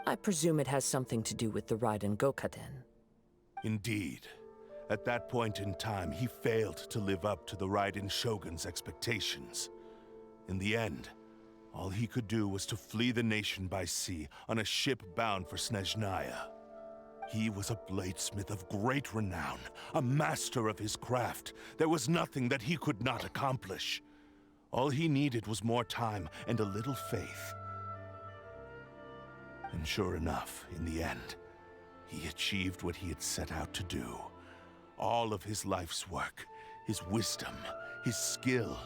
I presume it has something to do with the Raiden Gokaden. Indeed. At that point in time, he failed to live up to the Raiden Shogun's expectations. In the end, all he could do was to flee the nation by sea on a ship bound for Snezhnaya. He was a bladesmith of great renown, a master of his craft. There was nothing that he could not accomplish. All he needed was more time and a little faith. And sure enough, in the end, he achieved what he had set out to do. All of his life's work, his wisdom, his skill,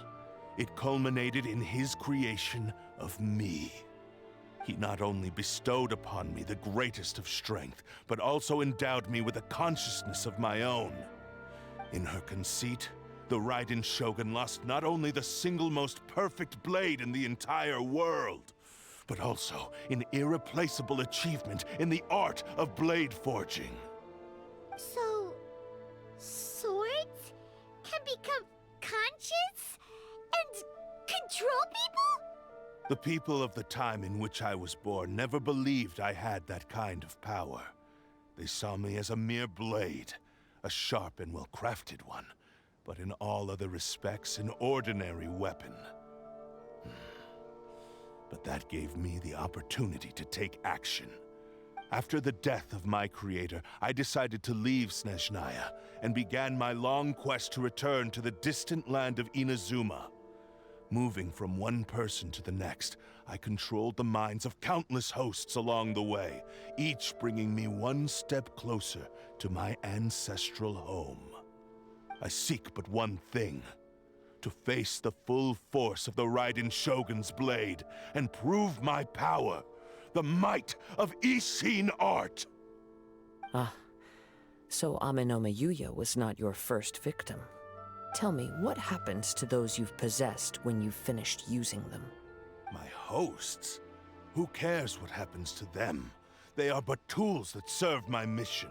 it culminated in his creation of me. He not only bestowed upon me the greatest of strength, but also endowed me with a consciousness of my own. In her conceit, the Raiden Shogun lost not only the single most perfect blade in the entire world, but also an irreplaceable achievement in the art of blade forging. So... swords can become conscious and control people? The people of the time in which I was born never believed I had that kind of power. They saw me as a mere blade, a sharp and well-crafted one, but in all other respects an ordinary weapon. But that gave me the opportunity to take action. After the death of my creator, I decided to leave Snezhnaya and began my long quest to return to the distant land of Inazuma. Moving from one person to the next, I controlled the minds of countless hosts along the way, each bringing me one step closer to my ancestral home. I seek but one thing: to face the full force of the Raiden Shogun's blade and prove my power, the might of Ishin art. Ah, so Amenoma Yuya was not your first victim. Tell me, what happens to those you've possessed when you've finished using them? My hosts? Who cares what happens to them? They are but tools that serve my mission.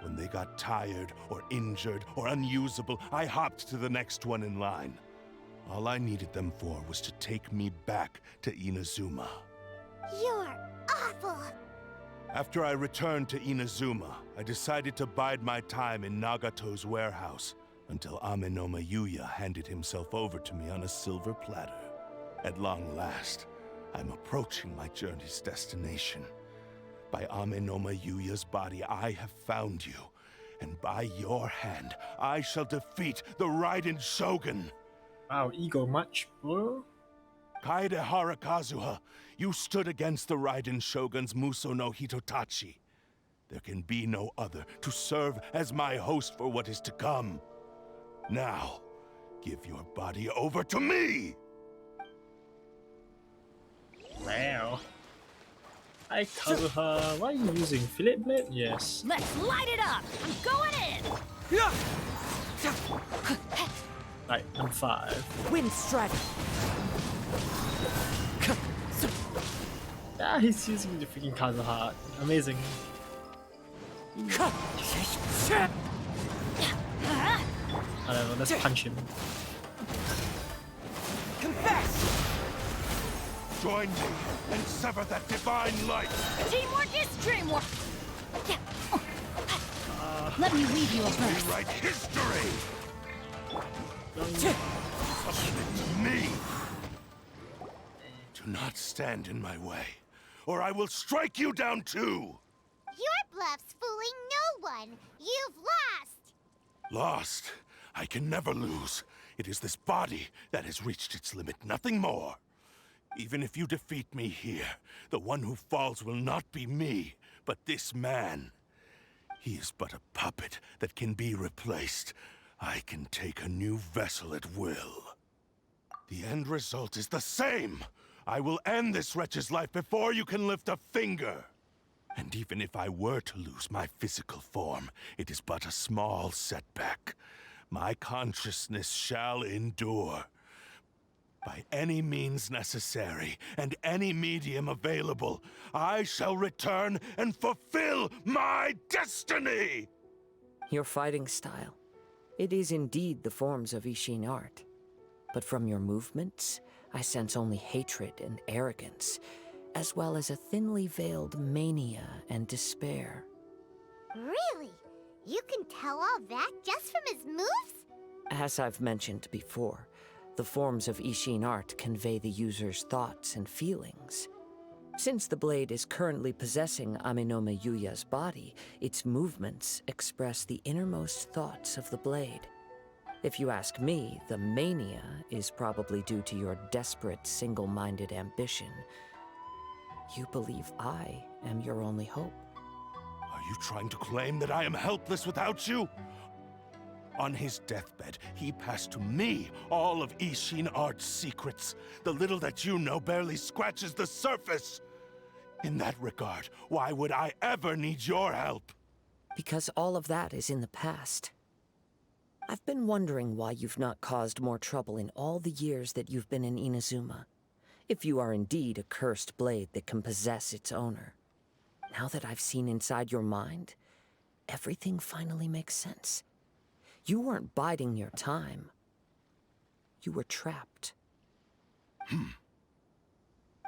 When they got tired, or injured, or unusable, I hopped to the next one in line. All I needed them for was to take me back to Inazuma. You're awful! After I returned to Inazuma, I decided to bide my time in Nagato's warehouse until Amenoma Yuya handed himself over to me on a silver platter. At long last, I'm approaching my journey's destination. By Amenoma Yuya's body, I have found you, and by your hand, I shall defeat the Raiden Shogun. Wow, ego much, bro? Kaedehara Kazuha, you stood against the Raiden Shogun's Muso no Hitotachi. There can be no other to serve as my host for what is to come. Now, give your body over to me! Wow. Hi, Kazuha. Why are you using Fillet Blade? Yes. Let's light it up! I'm going in! Right, I'm 5. Wind Strike! Yeah, he's using the freaking Kazuha. Amazing. Whatever, let's punch him. Confess! Join me and sever that divine light! Teamwork is dreamwork! Let me read you a verse. Rewrite history! Submit to me! Do not stand in my way, or I will strike you down too! Your bluff's fooling no one! You've lost! Lost? I can never lose. It is this body that has reached its limit, nothing more. Even if you defeat me here, the one who falls will not be me, but this man. He is but a puppet that can be replaced. I can take a new vessel at will. The end result is the same. I will end this wretch's life before you can lift a finger. And even if I were to lose my physical form, it is but a small setback. My consciousness shall endure. By any means necessary, and any medium available, I shall return and fulfill my destiny! Your fighting style. It is indeed the forms of Ishin art. But from your movements, I sense only hatred and arrogance, as well as a thinly veiled mania and despair. Really? You can tell all that just from his moves? As I've mentioned before, the forms of Ishin art convey the user's thoughts and feelings. Since the blade is currently possessing Amenoma Yuya's body, its movements express the innermost thoughts of the blade. If you ask me, the mania is probably due to your desperate, single-minded ambition. You believe I am your only hope. Are you trying to claim that I am helpless without you? On his deathbed, he passed to me all of Ishin art's secrets. The little that you know barely scratches the surface. In that regard, why would I ever need your help? Because all of that is in the past. I've been wondering why you've not caused more trouble in all the years that you've been in Inazuma. If you are indeed a cursed blade that can possess its owner. Now that I've seen inside your mind, everything finally makes sense. You weren't biding your time. You were trapped.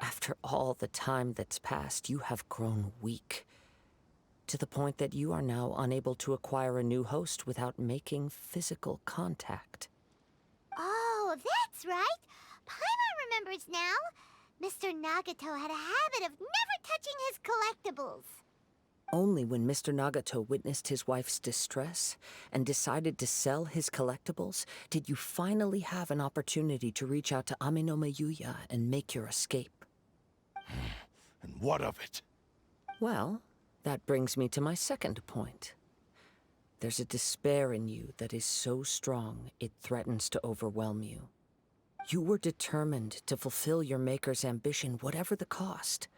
After all the time that's passed, you have grown weak. To the point that you are now unable to acquire a new host without making physical contact. Oh, that's right. Paimon remembers now. Mr. Nagato had a habit of never touching his collectibles. Only when Mr. Nagato witnessed his wife's distress and decided to sell his collectibles did you finally have an opportunity to reach out to Amenoma Yuya and make your escape. And what of it? Well, that brings me to my second point. There's a despair in you that is so strong it threatens to overwhelm you. You were determined to fulfill your maker's ambition, whatever the cost.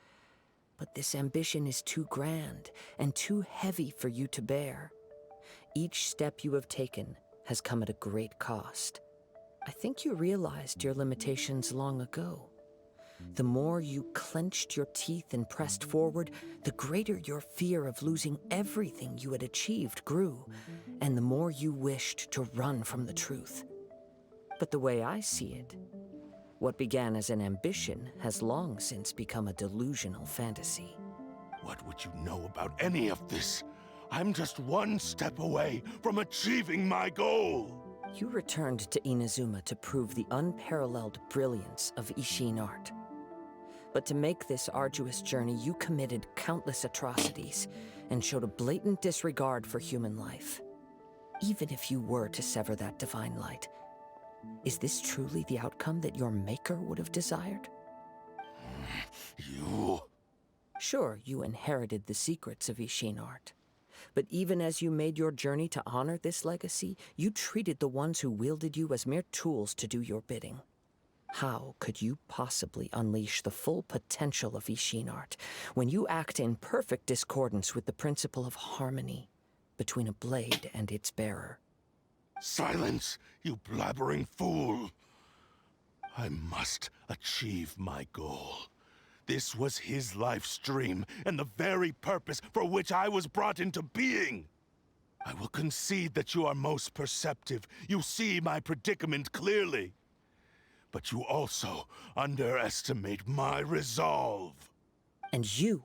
But this ambition is too grand and too heavy for you to bear. Each step you have taken has come at a great cost. I think you realized your limitations long ago. The more you clenched your teeth and pressed forward, the greater your fear of losing everything you had achieved grew, and the more you wished to run from the truth. But the way I see it, what began as an ambition has long since become a delusional fantasy. What would you know about any of this? I'm just one step away from achieving my goal! You returned to Inazuma to prove the unparalleled brilliance of Ishin art. But to make this arduous journey, you committed countless atrocities and showed a blatant disregard for human life. Even if you were to sever that divine light, is this truly the outcome that your maker would have desired? You... Sure, you inherited the secrets of Ishin art. But even as you made your journey to honor this legacy, you treated the ones who wielded you as mere tools to do your bidding. How could you possibly unleash the full potential of Ishin art when you act in perfect discordance with the principle of harmony between a blade and its bearer? Silence, you blabbering fool! I must achieve my goal. This was his life's dream, and the very purpose for which I was brought into being. I will concede that you are most perceptive. You see my predicament clearly. But you also underestimate my resolve. And you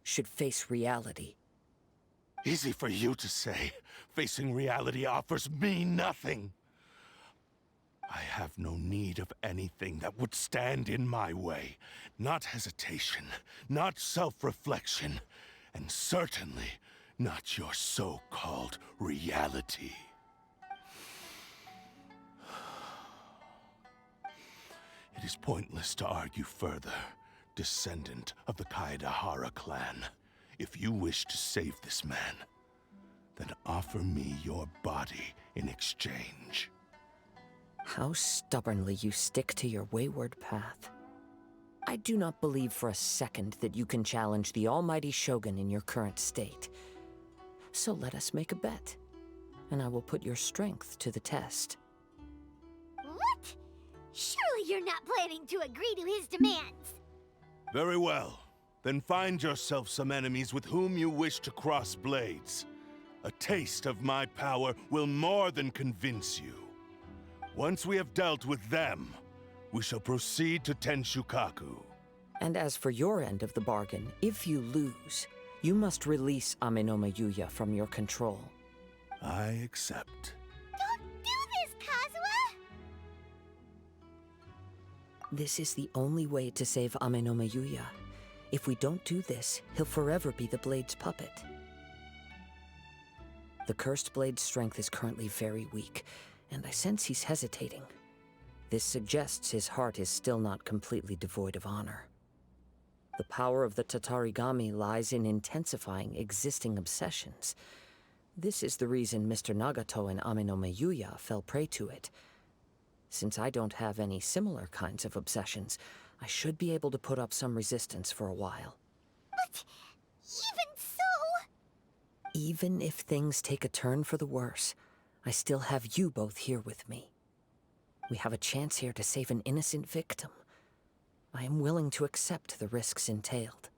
should face reality. Easy for you to say. Facing reality offers me nothing. I have no need of anything that would stand in my way. Not hesitation, not self-reflection, and certainly not your so-called reality. It is pointless to argue further, descendant of the Kaedahara clan. If you wish to save this man, then offer me your body in exchange. How stubbornly you stick to your wayward path. I do not believe for a second that you can challenge the almighty Shogun in your current state. So let us make a bet, and I will put your strength to the test. What? Surely you're not planning to agree to his demands. Very well. Then find yourself some enemies with whom you wish to cross blades. A taste of my power will more than convince you. Once we have dealt with them, we shall proceed to Tenshukaku. And as for your end of the bargain, if you lose, you must release Amenoma Yuya from your control. I accept. Don't do this, Kazuha! This is the only way to save Amenoma Yuya. If we don't do this, he'll forever be the Blade's puppet. The Cursed Blade's strength is currently very weak, and I sense he's hesitating. This suggests his heart is still not completely devoid of honor. The power of the Tatarigami lies in intensifying existing obsessions. This is the reason Mr. Nagato and Amenoma Yuya fell prey to it. Since I don't have any similar kinds of obsessions, I should be able to put up some resistance for a while. But even so... Even if things take a turn for the worse, I still have you both here with me. We have a chance here to save an innocent victim. I am willing to accept the risks entailed.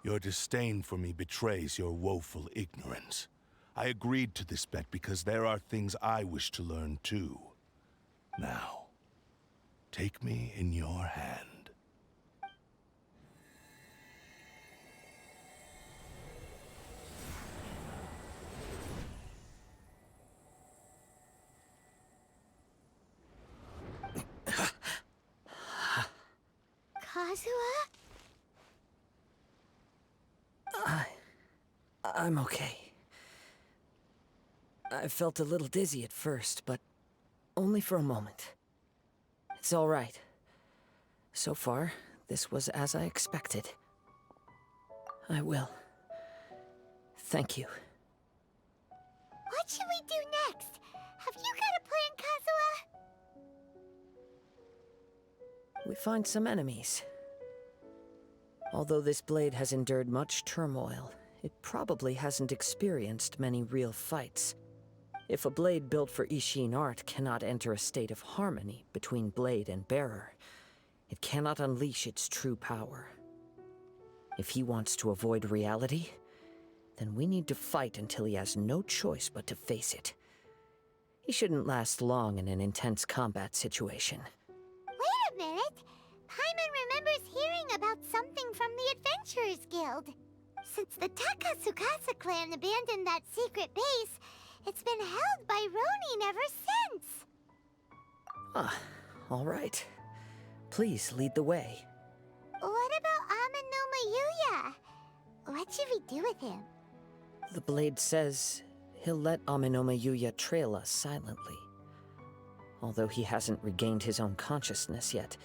Your disdain for me betrays your woeful ignorance. I agreed to this bet because there are things I wish to learn too. Now, take me in your hand. Kazuha? I'm okay. I felt a little dizzy at first, but only for a moment. It's all right. So far, this was as I expected. I will. Thank you. What should we do next? Have you got a plan, Kazuha? We find some enemies. Although this blade has endured much turmoil, it probably hasn't experienced many real fights. If a blade built for Ishin art cannot enter a state of harmony between blade and bearer, it cannot unleash its true power. If he wants to avoid reality, then we need to fight until he has no choice but to face it. He shouldn't last long in an intense combat situation. Wait a minute! Paimon remembers hearing about something from the Adventurers Guild. Since the Takatsukasa clan abandoned that secret base, it's been held by Ronin ever since. Ah, all right. Please lead the way. What about Amano Mayuya? What should we do with him? The blade says he'll let Aminoma Yuya trail us silently. Although he hasn't regained his own consciousness yet,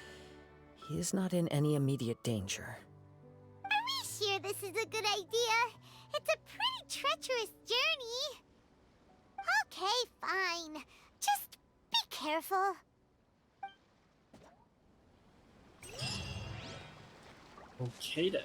he is not in any immediate danger. Are we sure this is a good idea? It's a pretty treacherous journey. Okay, fine. Just be careful. Okay then.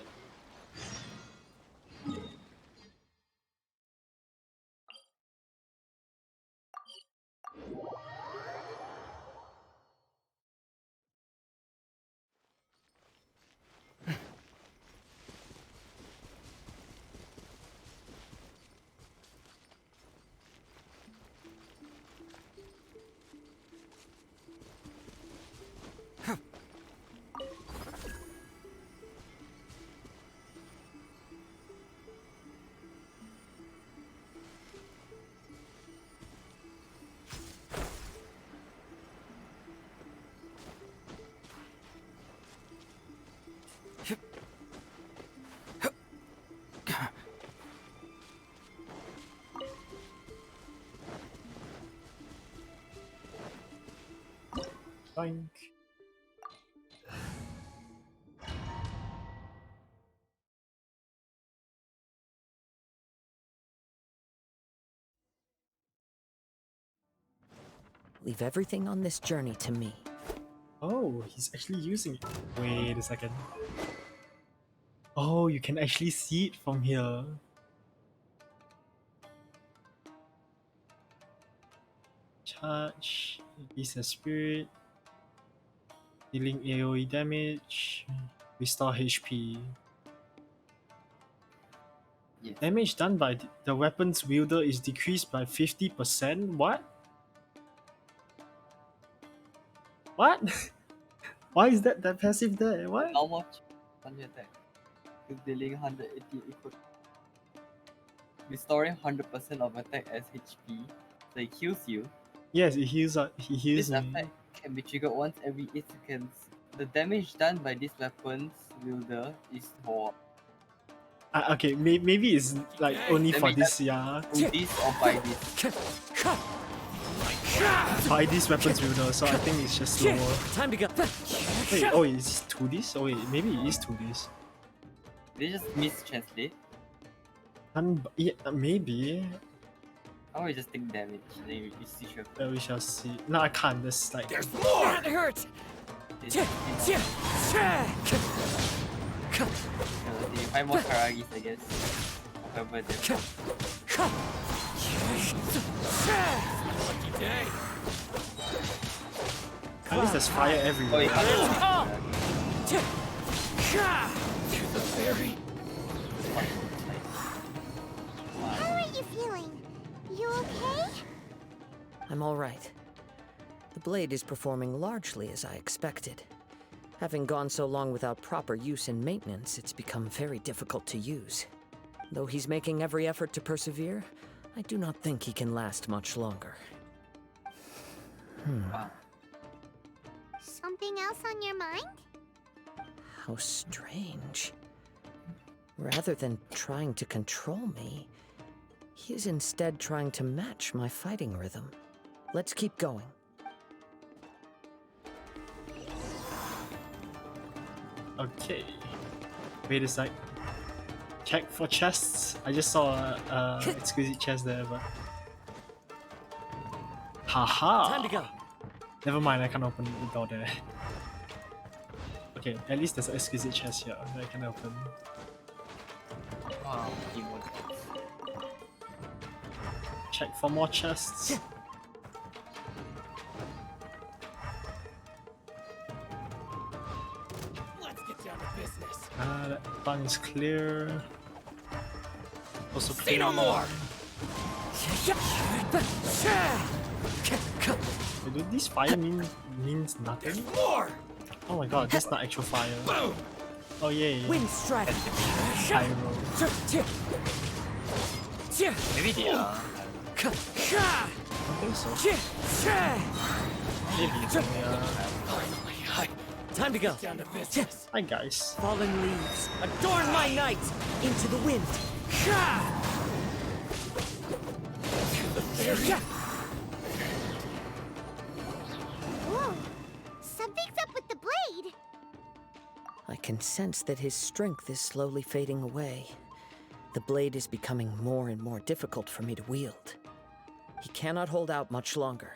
Bonk. Leave everything on this journey to me. Oh, he's actually using it. Wait a second. Oh, you can actually see it from here. Charge, release a spirit, dealing AoE damage, restore HP. Yes. Damage done by the weapon's wielder is decreased by 50%? What? What? Why is that passive there? What? How much on your attack? Is dealing 180 equal. Restoring 100% of attack as HP, so it heals you. Yes, he heals This me. effect can be triggered once every 8 seconds. The damage done by this weapon's wielder is for Okay, maybe it's like only for Damage this, yeah. through this or by this. By this weapons wielder, so I think it's just slower. Time to go. Wait, oh, is it to this? Oh wait, maybe it is to this. They just mistranslate. Yeah, maybe. How about you just take damage? Then you see sure. We shall see. No, I can't. There's like. There's more! That hurts! If you find more Karagis, I guess. However, they're Lucky day. At least there's fire Oh, everywhere. you can't To the very... How are you feeling? You okay? I'm all right. The blade is performing largely as I expected. Having gone so long without proper use and maintenance, it's become very difficult to use. Though he's making every effort to persevere, I do not think he can last much longer. Wow. Something else on your mind? How strange. Rather than trying to control me, he is instead trying to match my fighting rhythm. Let's keep going. Okay. Wait a sec. Check for chests. I just saw a exquisite chest there, but... Haha! Time to go. Never mind, I can't open the door there. Okay, at least there's an exquisite chest here that I can open. Wow, Check for more chests. Let's get down to business. That one is clear. Also Say clear. no more. Wait, do these fire means nothing? More. Oh my god, that's not actual fire. Oh yeah. Wind strike. Pyro. maybe they are. I think so. Maybe yeah. Time to go. Down to business. Hi guys. Fallen leaves adorn my night. Into the wind. Whoa! Something's up with the blade! I can sense that his strength is slowly fading away. The blade is becoming more and more difficult for me to wield. He cannot hold out much longer.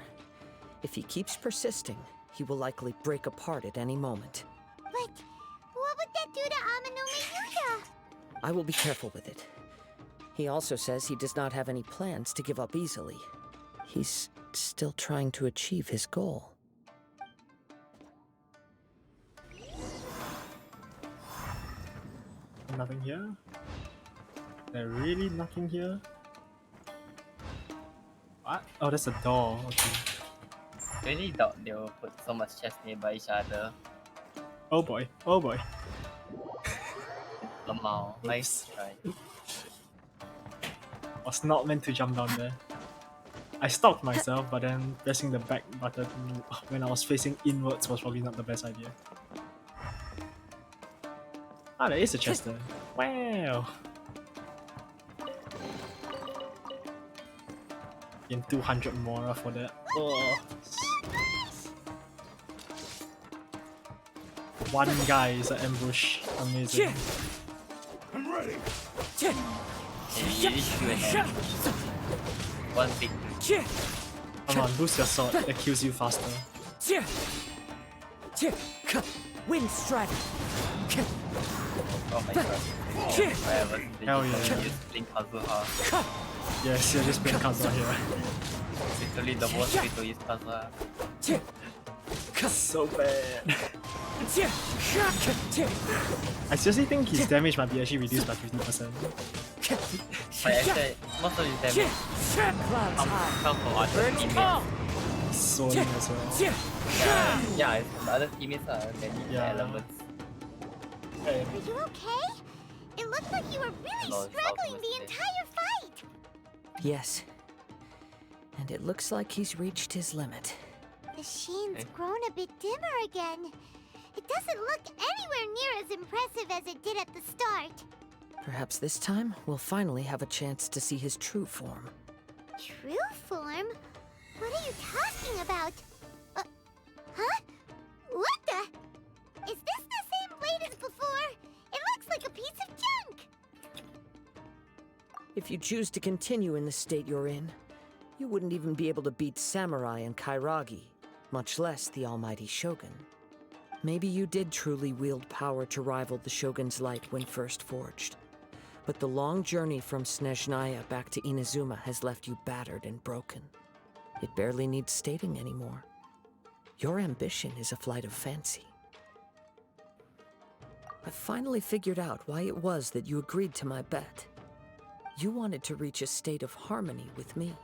If he keeps persisting, he will likely break apart at any moment. But what would that do to Amano Mayuta? I will be careful with it. He also says he does not have any plans to give up easily. He's still trying to achieve his goal. Nothing here? There really nothing here? What? Oh, that's a door. Okay. I really doubt they will put so much chests nearby each other. Oh boy. Oh boy. Lamau, nice try. Was not meant to jump down there. I stopped myself, but then pressing the back button when I was facing inwards was probably not the best idea. Ah, there is a chest there. Wow! In 200 Mora for that. Oh. One guy is an ambush. Amazing. I'm ready. You really should do it. One big Come on, boost your sword. That kills you faster. Wind strike. oh my god. Whatever. They Hell just yeah. use Blink Kazuha. Yes, you're just being Kazuha here. Literally the worst way to use Kazuha. So bad. I seriously think his damage might be actually reduced by 50%. But actually, most of his damage come from other teammates. Swording as well. Yeah, it's from other teammates than the elements. Are you okay? It looked like you were really Lord, struggling the entire fight! Yes. And it looks like he's reached his limit. The sheen's grown a bit dimmer again. It doesn't look anywhere near as impressive as it did at the start. Perhaps this time, we'll finally have a chance to see his true form. True form? What are you talking about? Huh? What the? Is this the same blade as before? It looks like a piece of junk! If you choose to continue in the state you're in, you wouldn't even be able to beat Samurai and Kairagi, much less the almighty Shogun. Maybe you did truly wield power to rival the Shogun's light when first forged. But the long journey from Snezhnaya back to Inazuma has left you battered and broken. It barely needs stating anymore. Your ambition is a flight of fancy. I finally figured out why it was that you agreed to my bet. You wanted to reach a state of harmony with me.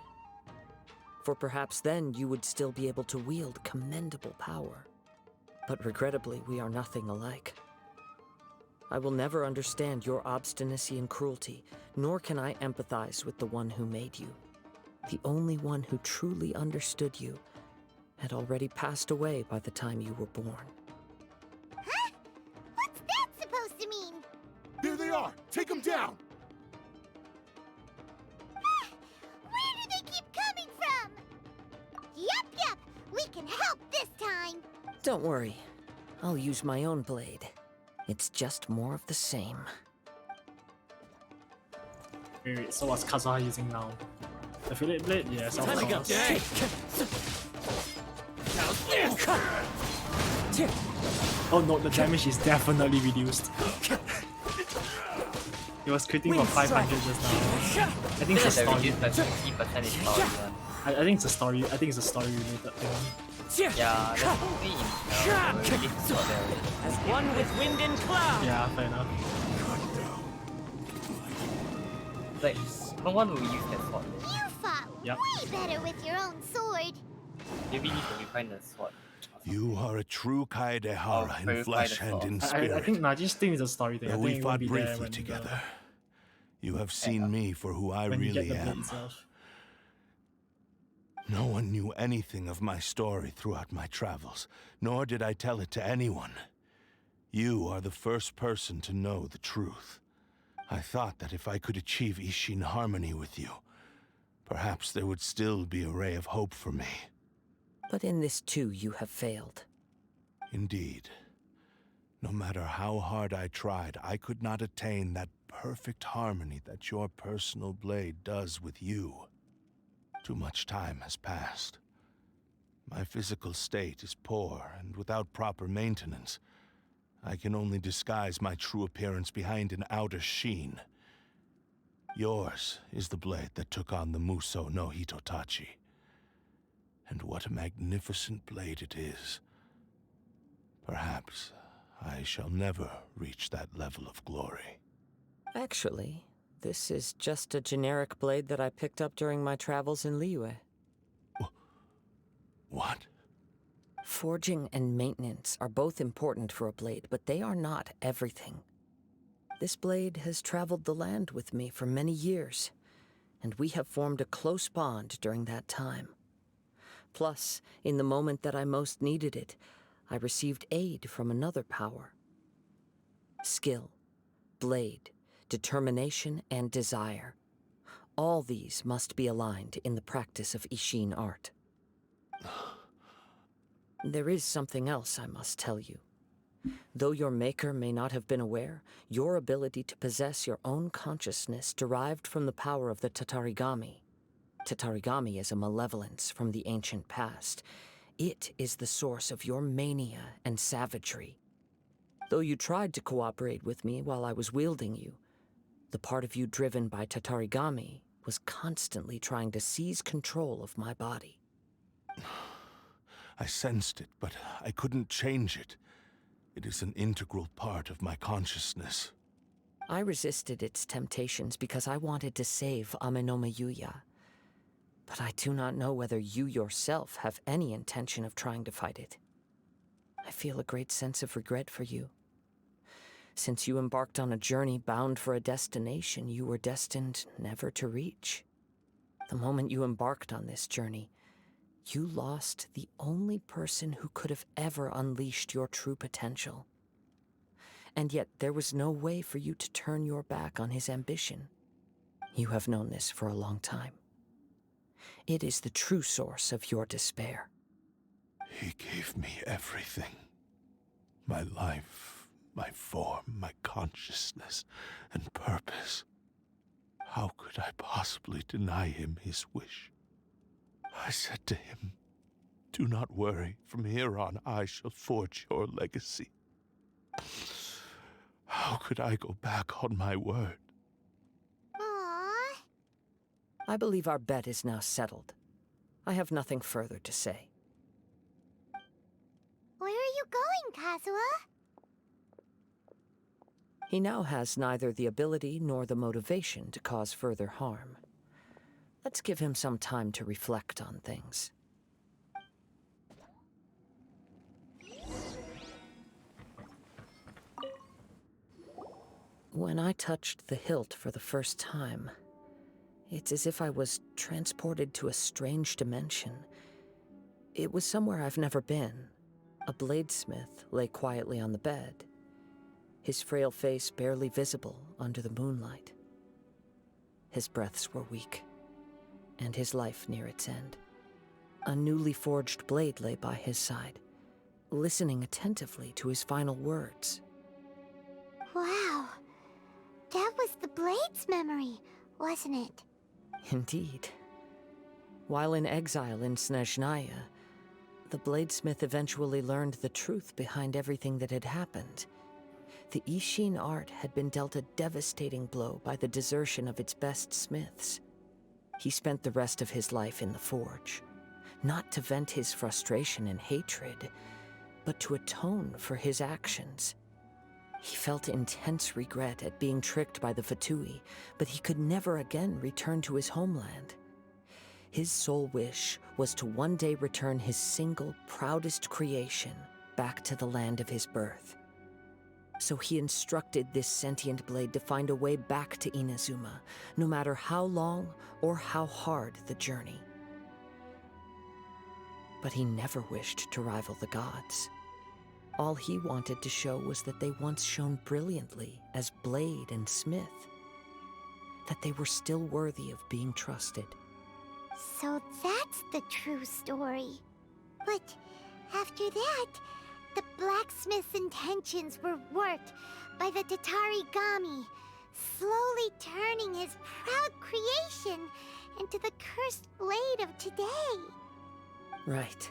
For perhaps then you would still be able to wield commendable power. But regrettably, we are nothing alike. I will never understand your obstinacy and cruelty, nor can I empathize with the one who made you. The only one who truly understood you had already passed away by the time you were born. Huh? What's that supposed to mean? Here they are! Take them down! Where do they keep coming from? Yup, we can help this time. Don't worry. I'll use my own blade. It's just more of the same. Wait, so what's Kazuha using now? The fillet blade? Yes, of Time to go. course. Oh no, the damage is definitely reduced. It was critting for 500 just now. I think it's a story. reduced by 50% in story one. I think it's a story. I think it's a story related thing. Yeah, that's only in release for the As one with wind and cloud. Yeah, fair enough. like no one will use that sword. You fought Yep. way better with your own sword. Maybe need to refine the sword. You are a true Kaedehara in verify flesh the and source. in I spirit. think I just think it's a story thing. I Though think we it won't fought be there briefly when together, you have seen me for who I when you really get the blade am. itself. No one knew anything of my story throughout my travels, nor did I tell it to anyone. You are the first person to know the truth. I thought that if I could achieve Ishin harmony with you, perhaps there would still be a ray of hope for me. But in this too, you have failed. Indeed. No matter how hard I tried, I could not attain that perfect harmony that your personal blade does with you. Too much time has passed. My physical state is poor, and without proper maintenance, I can only disguise my true appearance behind an outer sheen. Yours is the blade that took on the Muso no Hitotachi. And what a magnificent blade it is. Perhaps I shall never reach that level of glory. Actually, this is just a generic blade that I picked up during my travels in Liyue. What? Forging and maintenance are both important for a blade, but they are not everything. This blade has traveled the land with me for many years, and we have formed a close bond during that time. Plus, in the moment that I most needed it, I received aid from another power. Skill, blade, determination, and desire. All these must be aligned in the practice of Ishin art. There is something else I must tell you. Though your maker may not have been aware, your ability to possess your own consciousness derived from the power of the Tatarigami. Tatarigami is a malevolence from the ancient past. It is the source of your mania and savagery. Though you tried to cooperate with me while I was wielding you, the part of you driven by Tatarigami was constantly trying to seize control of my body. I sensed it, but I couldn't change it. It is an integral part of my consciousness. I resisted its temptations because I wanted to save Amenoma Yuya. But I do not know whether you yourself have any intention of trying to fight it. I feel a great sense of regret for you. Since you embarked on a journey bound for a destination you were destined never to reach. The moment you embarked on this journey, you lost the only person who could have ever unleashed your true potential. And yet there was no way for you to turn your back on his ambition. You have known this for a long time. It is the true source of your despair. He gave me everything. My life, my form, my consciousness, and purpose. How could I possibly deny him his wish? I said to him, "Do not worry. From here on, I shall forge your legacy." How could I go back on my word? Aww. I believe our bet is now settled. I have nothing further to say. Where are you going, Kazuha? He now has neither the ability nor the motivation to cause further harm. Let's give him some time to reflect on things. When I touched the hilt for the first time, it's as if I was transported to a strange dimension. It was somewhere I've never been. A bladesmith lay quietly on the bed. his frail face barely visible under the moonlight. His breaths were weak, and his life near its end. A newly forged blade lay by his side, listening attentively to his final words. Wow. That was the blade's memory, wasn't it? Indeed. While in exile in Snezhnaya, the bladesmith eventually learned the truth behind everything that had happened. The Ishin art had been dealt a devastating blow by the desertion of its best smiths. He spent the rest of his life in the forge, not to vent his frustration and hatred, but to atone for his actions. He felt intense regret at being tricked by the Fatui, but he could never again return to his homeland. His sole wish was to one day return his single, proudest creation back to the land of his birth. So he instructed this sentient blade to find a way back to Inazuma, no matter how long or how hard the journey. But he never wished to rival the gods. All he wanted to show was that they once shone brilliantly as blade and smith, that they were still worthy of being trusted. So that's the true story. But after that, the blacksmith's intentions were worked by the Tatarigami, slowly turning his proud creation into the cursed blade of today. Right.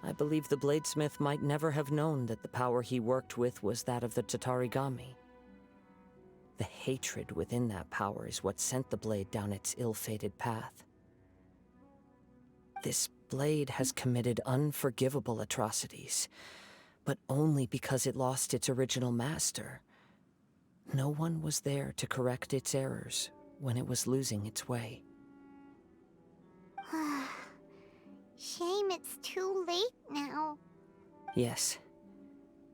I believe the bladesmith might never have known that the power he worked with was that of the Tatarigami. The hatred within that power is what sent the blade down its ill-fated path. This blade has committed unforgivable atrocities, but only because it lost its original master. No one was there to correct its errors when it was losing its way. Shame it's too late now. Yes,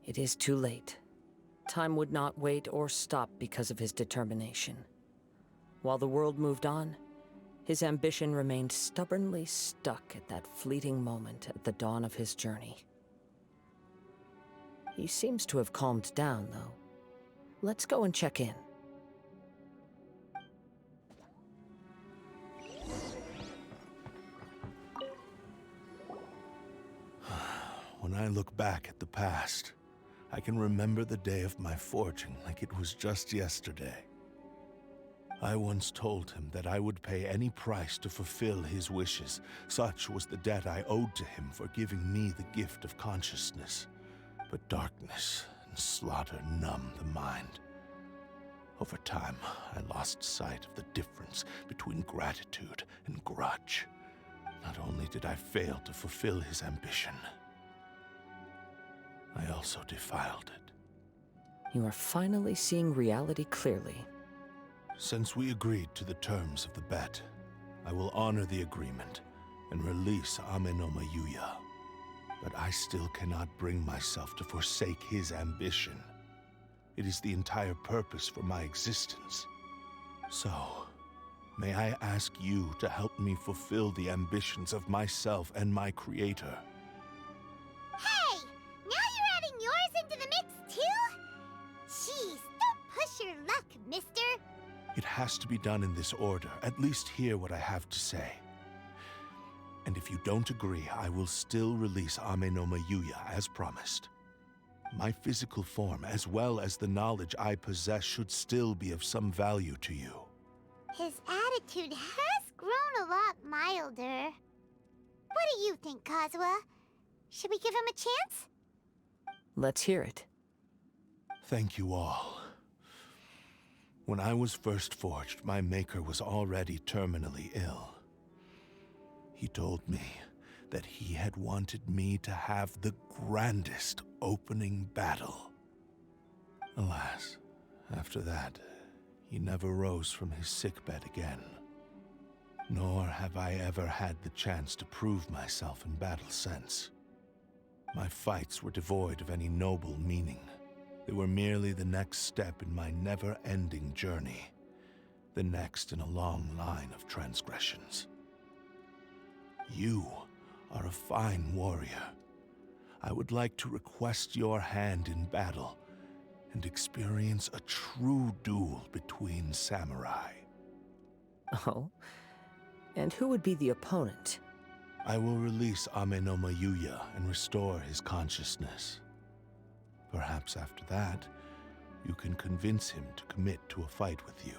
it is too late. Time would not wait or stop because of his determination. While the world moved on, his ambition remained stubbornly stuck at that fleeting moment at the dawn of his journey. He seems to have calmed down, though. Let's go and check in. When I look back at the past, I can remember the day of my forging like it was just yesterday. I once told him that I would pay any price to fulfill his wishes. Such was the debt I owed to him for giving me the gift of consciousness. But darkness and slaughter numbed the mind. Over time, I lost sight of the difference between gratitude and grudge. Not only did I fail to fulfill his ambition, I also defiled it. You are finally seeing reality clearly. Since we agreed to the terms of the bet, I will honor the agreement and release Amenoma Yuya. But I still cannot bring myself to forsake his ambition. It is the entire purpose for my existence. So, may I ask you to help me fulfill the ambitions of myself and my creator? Hey! Now you're adding yours into the mix, too? Jeez, don't push your luck, mister. It has to be done in this order. At least hear what I have to say. And if you don't agree, I will still release Amenoma Yuya as promised. My physical form, as well as the knowledge I possess, should still be of some value to you. His attitude has grown a lot milder. What do you think, Kazuha? Should we give him a chance? Let's hear it. Thank you all. When I was first forged, my maker was already terminally ill. He told me that he had wanted me to have the grandest opening battle. Alas, after that, he never rose from his sickbed again. Nor have I ever had the chance to prove myself in battle since. My fights were devoid of any noble meaning. They were merely the next step in my never-ending journey, the next in a long line of transgressions. You are a fine warrior. I would like to request your hand in battle, and experience a true duel between samurai. Oh? And who would be the opponent? I will release Amenoma Yuya and restore his consciousness. Perhaps after that, you can convince him to commit to a fight with you.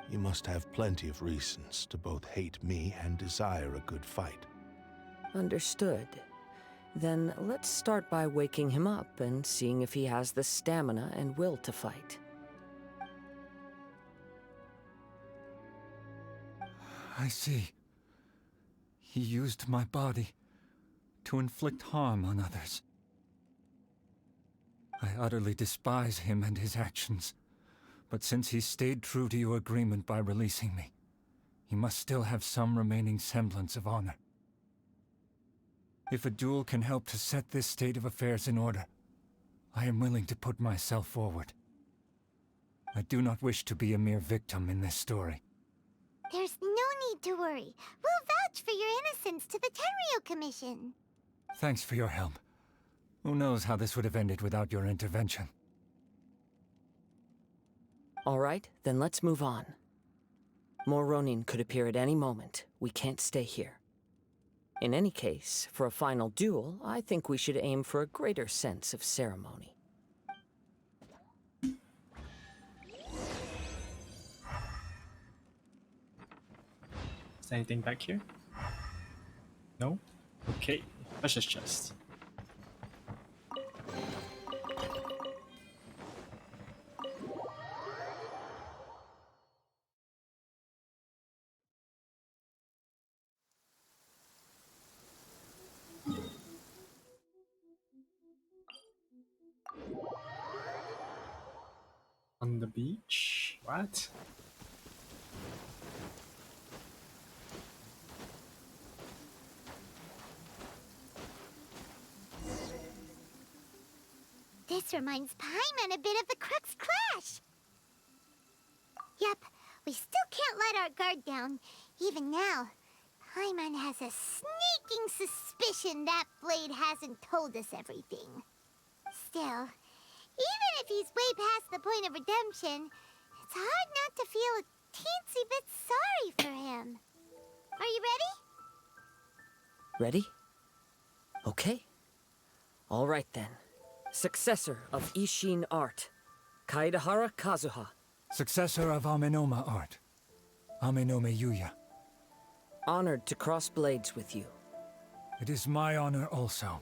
He must have plenty of reasons to both hate me and desire a good fight. Understood. Then let's start by waking him up and seeing if he has the stamina and will to fight. I see. He used my body to inflict harm on others. I utterly despise him and his actions, but since he stayed true to your agreement by releasing me, he must still have some remaining semblance of honor. If a duel can help to set this state of affairs in order, I am willing to put myself forward. I do not wish to be a mere victim in this story. There's no need to worry. We'll vouch for your innocence to the Tenryo Commission. Thanks for your help. Who knows how this would have ended without your intervention? All right, then let's move on. More Ronin could appear at any moment. We can't stay here. In any case, for a final duel, I think we should aim for a greater sense of ceremony. Is there anything back here? No? Okay, precious chest. On the beach? What? This reminds Paimon a bit of the Crux Clash. Yep, we still can't let our guard down. Even now, Paimon has a sneaking suspicion that Blade hasn't told us everything. Still, even if he's way past the point of redemption, it's hard not to feel a teensy bit sorry for him. Are you ready? Ready? Okay. All right then. Successor of Ishin Art, Kaedahara Kazuha. Successor of Amenoma Art, Amenome Yuya. Honored to cross blades with you. It is my honor also.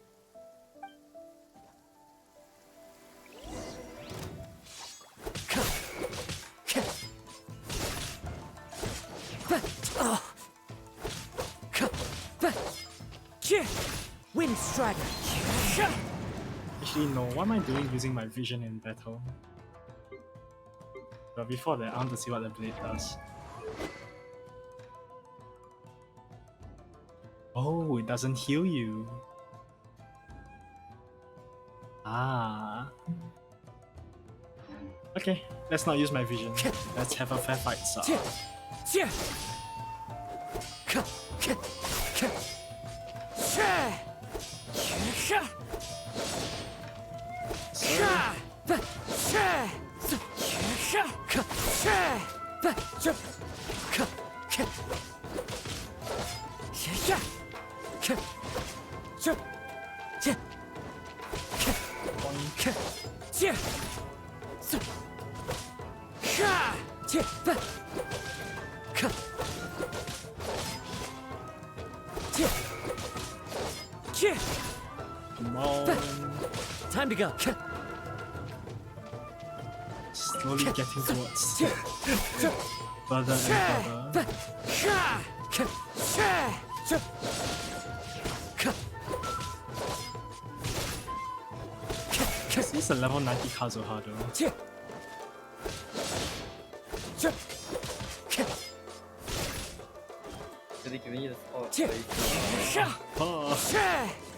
Wind Strider. Actually, no. What am I doing using my vision in battle? But before that, I want to see what the blade does. Oh, it doesn't heal you. Ah. Okay, let's not use my vision. Let's have a fair fight, sir. Come on. Time to go. Slowly getting towards further and further. This is a level 90 Kazuha though. Are they giving you the spot? Oh.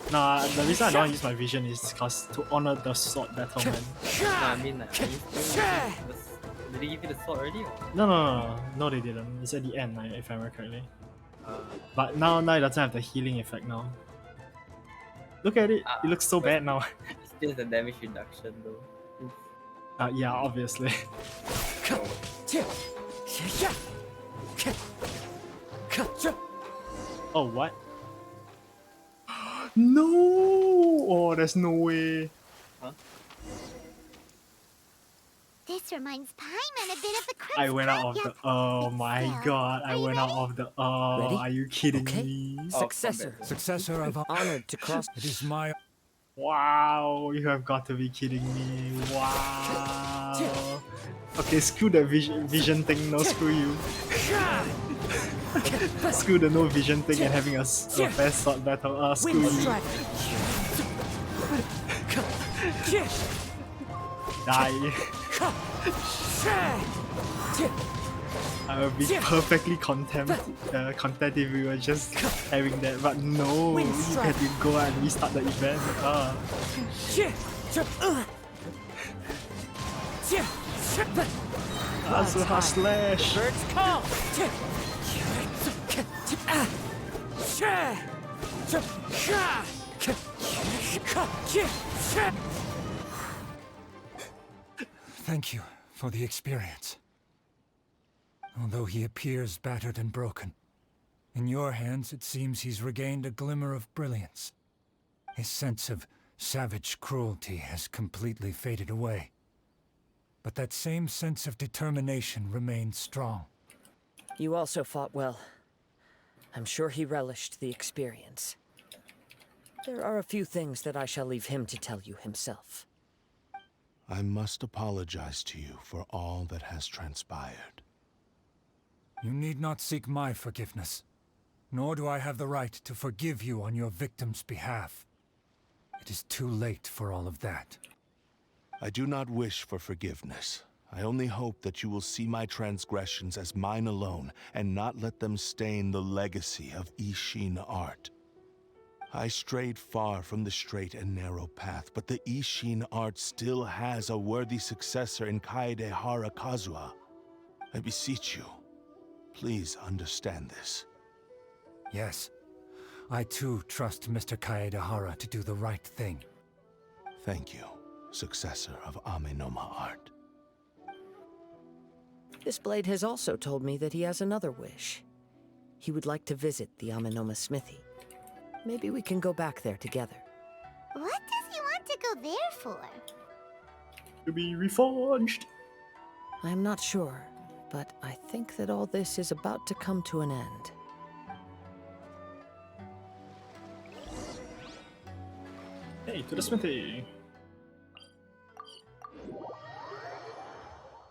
Nah, the reason I don't want to use my vision is because to honor the sword battle, man. No, I mean, like, are you still did they give you the sword already? Or? No, they didn't. It's at the end, if I remember correctly. But now it doesn't have the healing effect now. Look at it, it looks so bad now. It still has the damage reduction though. Yeah, obviously. Oh, what? No! Oh, there's no way. Huh? This reminds Paimon a bit of the Crux I went out of the. Oh my Still, god! I are you went out ready? of the. Oh, Ready? are you kidding Okay. me? Successor. Successor of Honored to cross. It is my Wow, you have got to be kidding me. Wow. Okay, screw the vision thing, no screw you. Screw the no vision thing and having a fair sword battle. Screw Wind you. strike. Die. I would be perfectly content if we were just having that, but no, you had to go out and restart the event. Kazuha slash! Bird's call. thank you for the experience. Although he appears battered and broken, in your hands it seems he's regained a glimmer of brilliance. His sense of savage cruelty has completely faded away. But that same sense of determination remains strong. You also fought well. I'm sure he relished the experience. There are a few things that I shall leave him to tell you himself. I must apologize to you for all that has transpired. You need not seek my forgiveness, nor do I have the right to forgive you on your victim's behalf. It is too late for all of that. I do not wish for forgiveness. I only hope that you will see my transgressions as mine alone, and not let them stain the legacy of Ishin art. I strayed far from the straight and narrow path, but the Ishin art still has a worthy successor in Kaedehara Kazuha. I beseech you, please understand this. Yes, I too trust Mr. Kaedehara to do the right thing. Thank you, successor of Amenoma art. This blade has also told me that he has another wish. He would like to visit the Amenoma smithy. Maybe we can go back there together. What does he want to go there for? To be reforged. I'm not sure, but I think that all this is about to come to an end. Hey, to the smithy.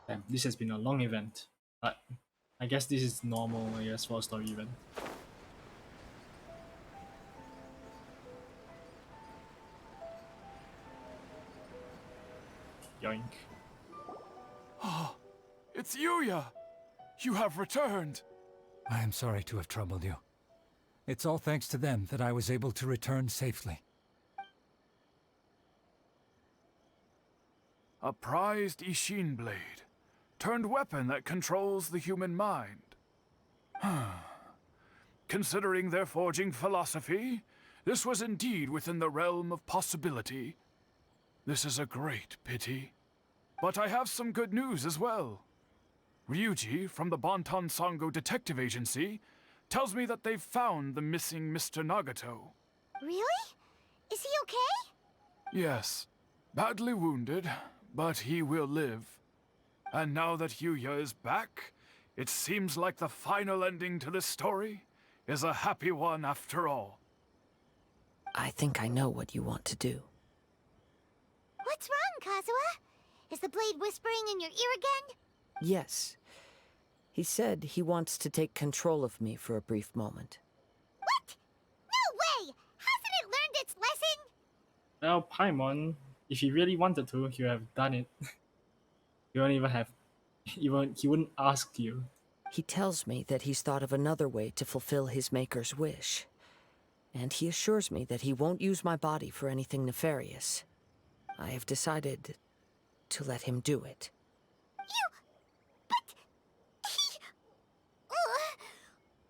Damn, this has been a long event, but I guess this is normal, I guess, for a story event. Yoink. Oh, it's Yuya! You have returned! I am sorry to have troubled you. It's all thanks to them that I was able to return safely. A prized Ishin blade, turned weapon that controls the human mind. Considering their forging philosophy, this was indeed within the realm of possibility. This is a great pity. But I have some good news as well. Ryuji, from the Bonton Sango Detective Agency, tells me that they've found the missing Mr. Nagato. Really? Is he okay? Yes, badly wounded, but he will live. And now that Yuya is back, it seems like the final ending to this story is a happy one after all. I think I know what you want to do. What's wrong, Kazuha? Is the blade whispering in your ear again? Yes. He said he wants to take control of me for a brief moment. What? No way! Hasn't it learned its lesson? Well, Paimon, if he really wanted to, he would have done it. He won't even have... He wouldn't ask you. He tells me that he's thought of another way to fulfill his maker's wish. And he assures me that he won't use my body for anything nefarious. I have decided to let him do it. But...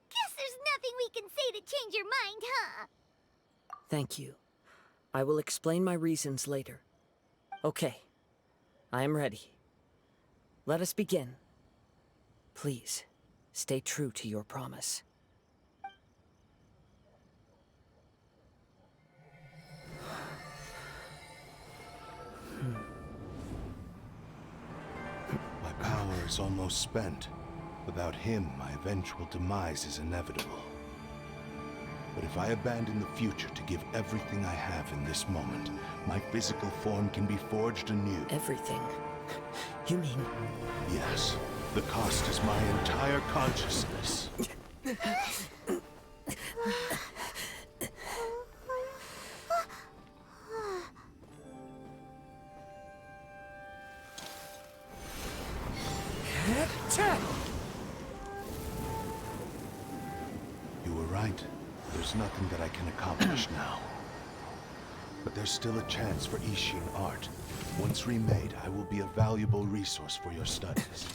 Guess there's nothing we can say to change your mind, huh? Thank you. I will explain my reasons later. Okay. I am ready. Let us begin. Please, stay true to your promise. My power is almost spent. Without him, my eventual demise is inevitable. But if I abandon the future to give everything I have in this moment, my physical form can be forged anew. Everything? You mean... Yes. The cost is my entire consciousness. You were right. There's nothing that I can accomplish now. But there's still a chance for Ishin art. Once remade, I will be a valuable resource for your studies.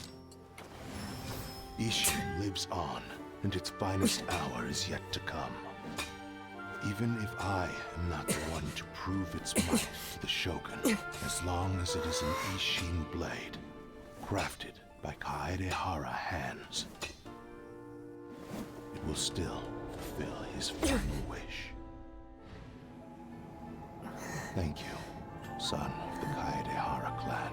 Ishin lives on, and its finest hour is yet to come. Even if I am not the one to prove its might to the Shogun, as long as it is an Ishin blade, crafted by Kaedehara hands, it will still fulfill his final wish. Thank you, son of the Kaedehara clan.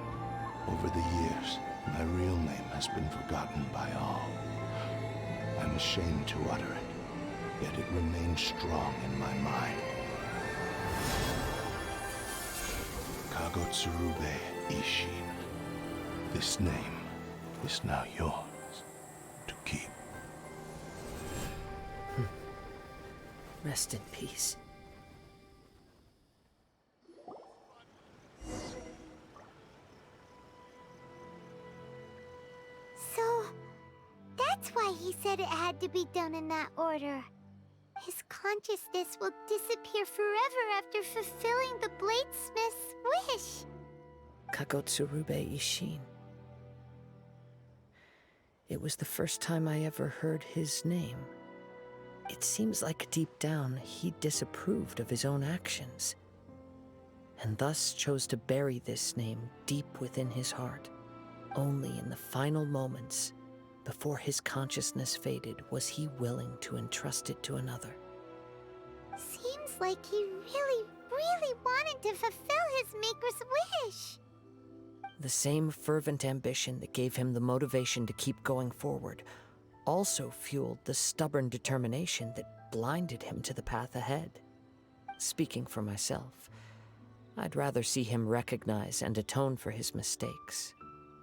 Over the years, my real name has been forgotten by all. I'm ashamed to utter it, yet it remains strong in my mind. Kagotsurube Ishin. This name is now yours to keep. Rest in peace. So, that's why he said it had to be done in that order. His consciousness will disappear forever after fulfilling the bladesmith's wish. Kagotsurube Ishin. It was the first time I ever heard his name. It seems like deep down he disapproved of his own actions, and thus chose to bury this name deep within his heart. Only in the final moments, before his consciousness faded, was he willing to entrust it to another. Seems like he really wanted to fulfill his maker's wish. The same fervent ambition that gave him the motivation to keep going forward also fueled the stubborn determination that blinded him to the path ahead. Speaking for myself, I'd rather see him recognize and atone for his mistakes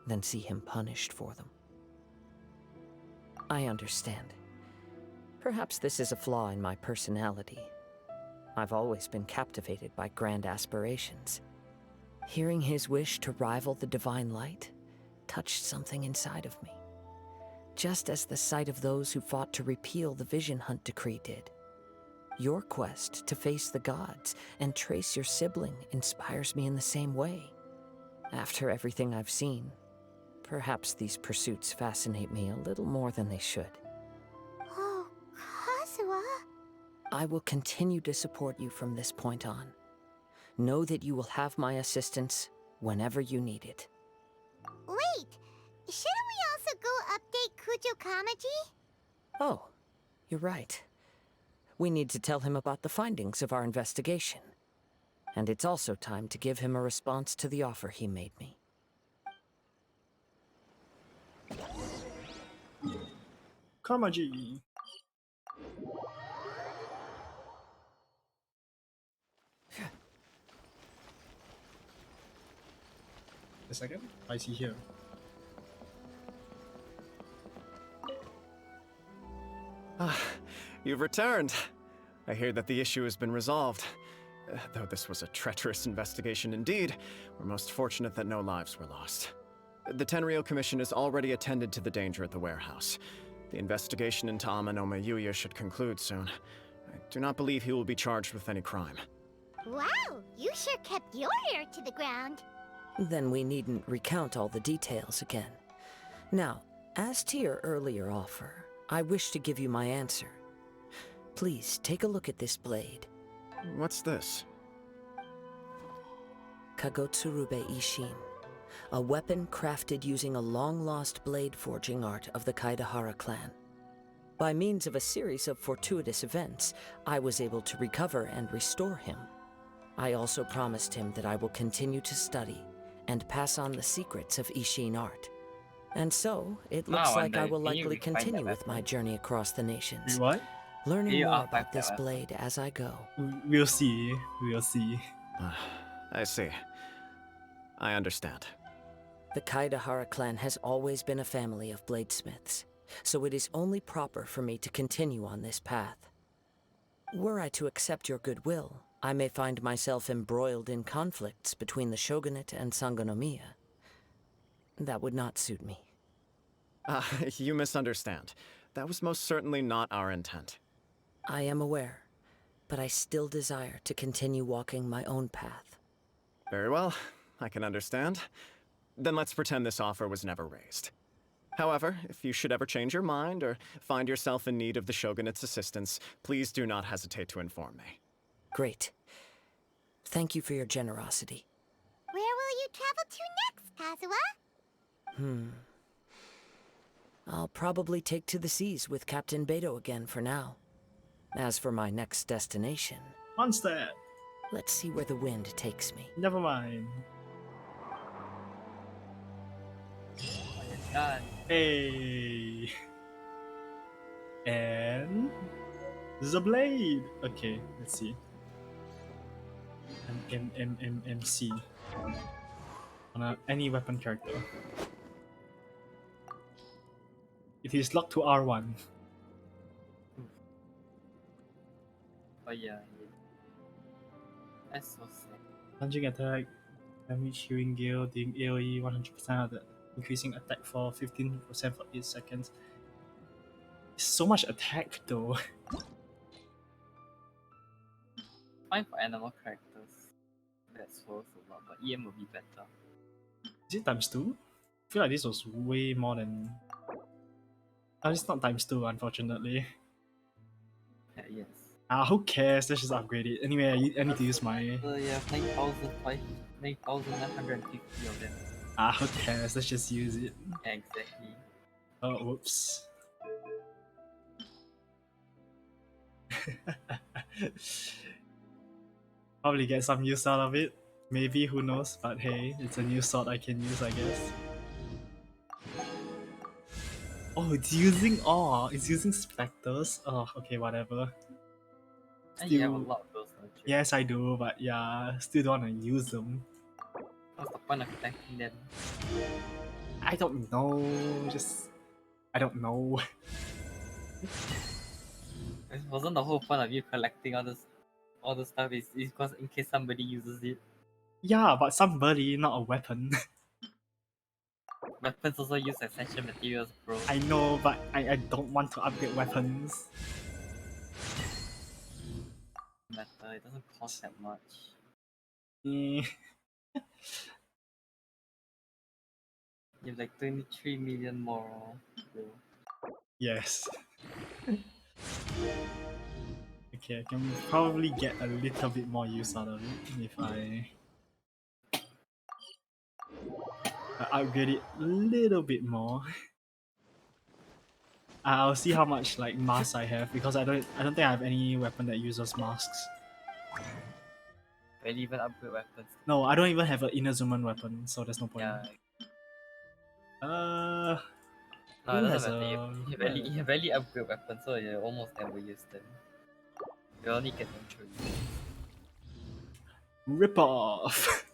than see him punished for them. I understand. Perhaps this is a flaw in my personality. I've always been captivated by grand aspirations. Hearing his wish to rival the divine light touched something inside of me, just as the sight of those who fought to repeal the Vision Hunt decree did. Your quest to face the gods and trace your sibling inspires me in the same way. After everything I've seen, perhaps these pursuits fascinate me a little more than they should. Oh, Kazuha. I will continue to support you from this point on. Know that you will have my assistance whenever you need it. Wait, shouldn't we also go update Kujo Kamaji? Oh, you're right. We need to tell him about the findings of our investigation. And it's also time to give him a response to the offer he made me. Kamaji. A second. I see here. Ah, you've returned. I hear that the issue has been resolved. Though this was a treacherous investigation indeed, we're most fortunate that no lives were lost. The Tenryou Commission has already attended to the danger at the warehouse. The investigation into Amanoma Yuya should conclude soon. I do not believe he will be charged with any crime. Wow, you sure kept your ear to the ground. Then we needn't recount all the details again. Now, as to your earlier offer, I wish to give you my answer. Please, take a look at this blade. What's this? Kagotsurube Ishin. a weapon crafted using a long-lost blade forging art of the Kaidahara clan. By means of a series of fortuitous events, I was able to recover and restore him. I also promised him that I will continue to study and pass on the secrets of Ishin art. And so, it looks like I will likely continue with my journey across the nations, What? learning more about this blade as I go. We'll see. We'll see. I see. I understand. The Kaidahara clan has always been a family of bladesmiths, so it is only proper for me to continue on this path. Were I to accept your goodwill, I may find myself embroiled in conflicts between the shogunate and Sangonomiya. That would not suit me. You misunderstand. That was most certainly not our intent. I am aware, but I still desire to continue walking my own path. Very well, I can understand. Then let's pretend this offer was never raised. However, if you should ever change your mind or find yourself in need of the shogunate's assistance, please do not hesitate to inform me. Great. Thank you for your generosity. Where will you travel to next, Kazuha? I'll probably take to the seas with Captain Beto again for now. As for my next destination... Monster! Let's see where the wind takes me. Never mind. Done. Hey! And... This is a blade! Okay, let's see. MC. On any weapon character. It is locked to R1. Oh yeah. That's so sad. Plunging attack, damage, healing gale, doing AoE 100% of the increasing attack for 15% for 8 seconds. It's so much attack though. Fine for animal characters. That's worth a lot, but EM will be better. Is it times 2? I feel like this was way more than... Oh, it's not times 2 unfortunately. Yes. Who cares? Let's just upgrade it. Anyway, I need to use my... Yeah, 9,950 of them. Who cares? Let's just use it. Yeah, exactly. Oh, whoops. Probably get some use out of it. Maybe, who knows? But hey, it's a new sword I can use, I guess. Oh, it's using... Oh, it's using specters? Oh, okay, whatever. And you have a lot of those, don't you? Yes, I do, but yeah, still don't want to use them. What's the point of attacking them? I don't know, just... I don't know. It wasn't the whole point of you collecting all the stuff is because in case somebody uses it. Yeah, but somebody, not a weapon. Weapons also use essential materials, bro. I know, but I don't want to upgrade weapons. Matter, it doesn't cost that much. Eh. You have like 23 million more, bro. Yes. Okay, I can probably get a little bit more use out of it if I upgrade it a little bit more. I'll see how much like masks I have because I don't think I have any weapon that uses masks. Barely even upgrade weapons. No, I don't even have an Inazuman weapon, so there's no point. Yeah. No, No, it doesn't matter. You barely upgrade weapons, so you almost never use them. You only get them through. Rip off.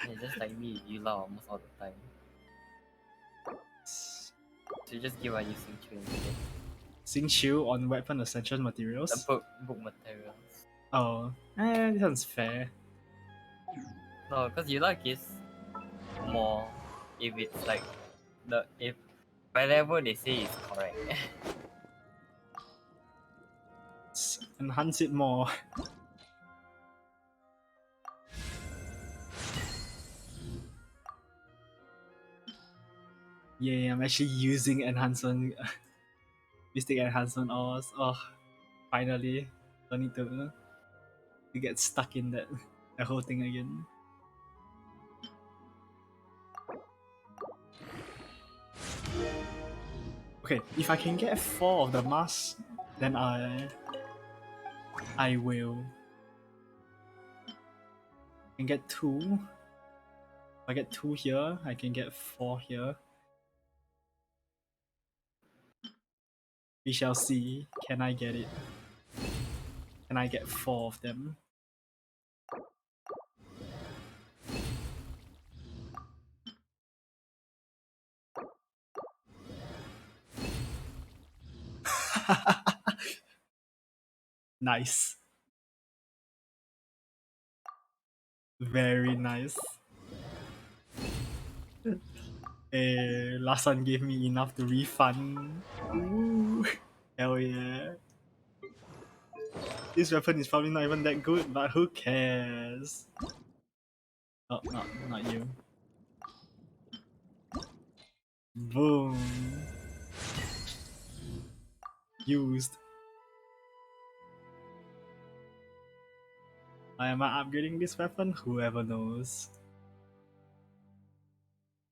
Yeah, just like me, you love almost all the time. So you just give up using Chu instead. Xingqiu on weapon essential materials? The book materials. Oh, this one's fair. No, because you like is more if it's like if whatever they say is correct. Enhance it more. Yeah, I'm actually using enhancement, mystic enhancement ores. Oh, finally, don't need to get stuck in that whole thing again. Okay, if I can get 4 of the masks, then I will. I can get 2. If I get 2 here, I can get 4 here. We shall see. Can I get it? Can I get 4 of them? Nice. Very nice. Last one gave me enough to refund. Ooh, hell yeah. This weapon is probably not even that good, but who cares? Oh, not you. Boom. Used. Am I upgrading this weapon? Whoever knows.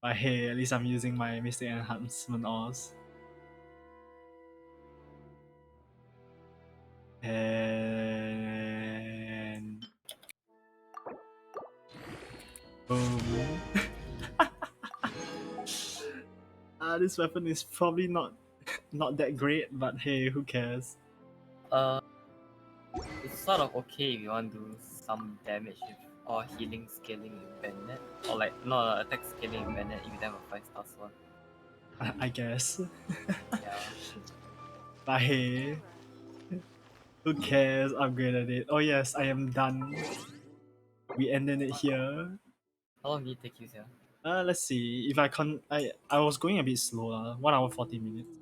But hey, at least I'm using my Mystic Enhancement ores. And boom. This weapon is probably not that great, but hey, who cares? It's sort of okay if you want to do some damage with or healing scaling with Bennett. Or like no attack scaling with Bennett if you have a 5-star sword. I guess. Yeah. But hey, who cares? Upgraded it. Oh yes, I am done. We ended it here. How long did it take you, sir? Let's see. If I was going a bit slow, 1 hour 40 minutes.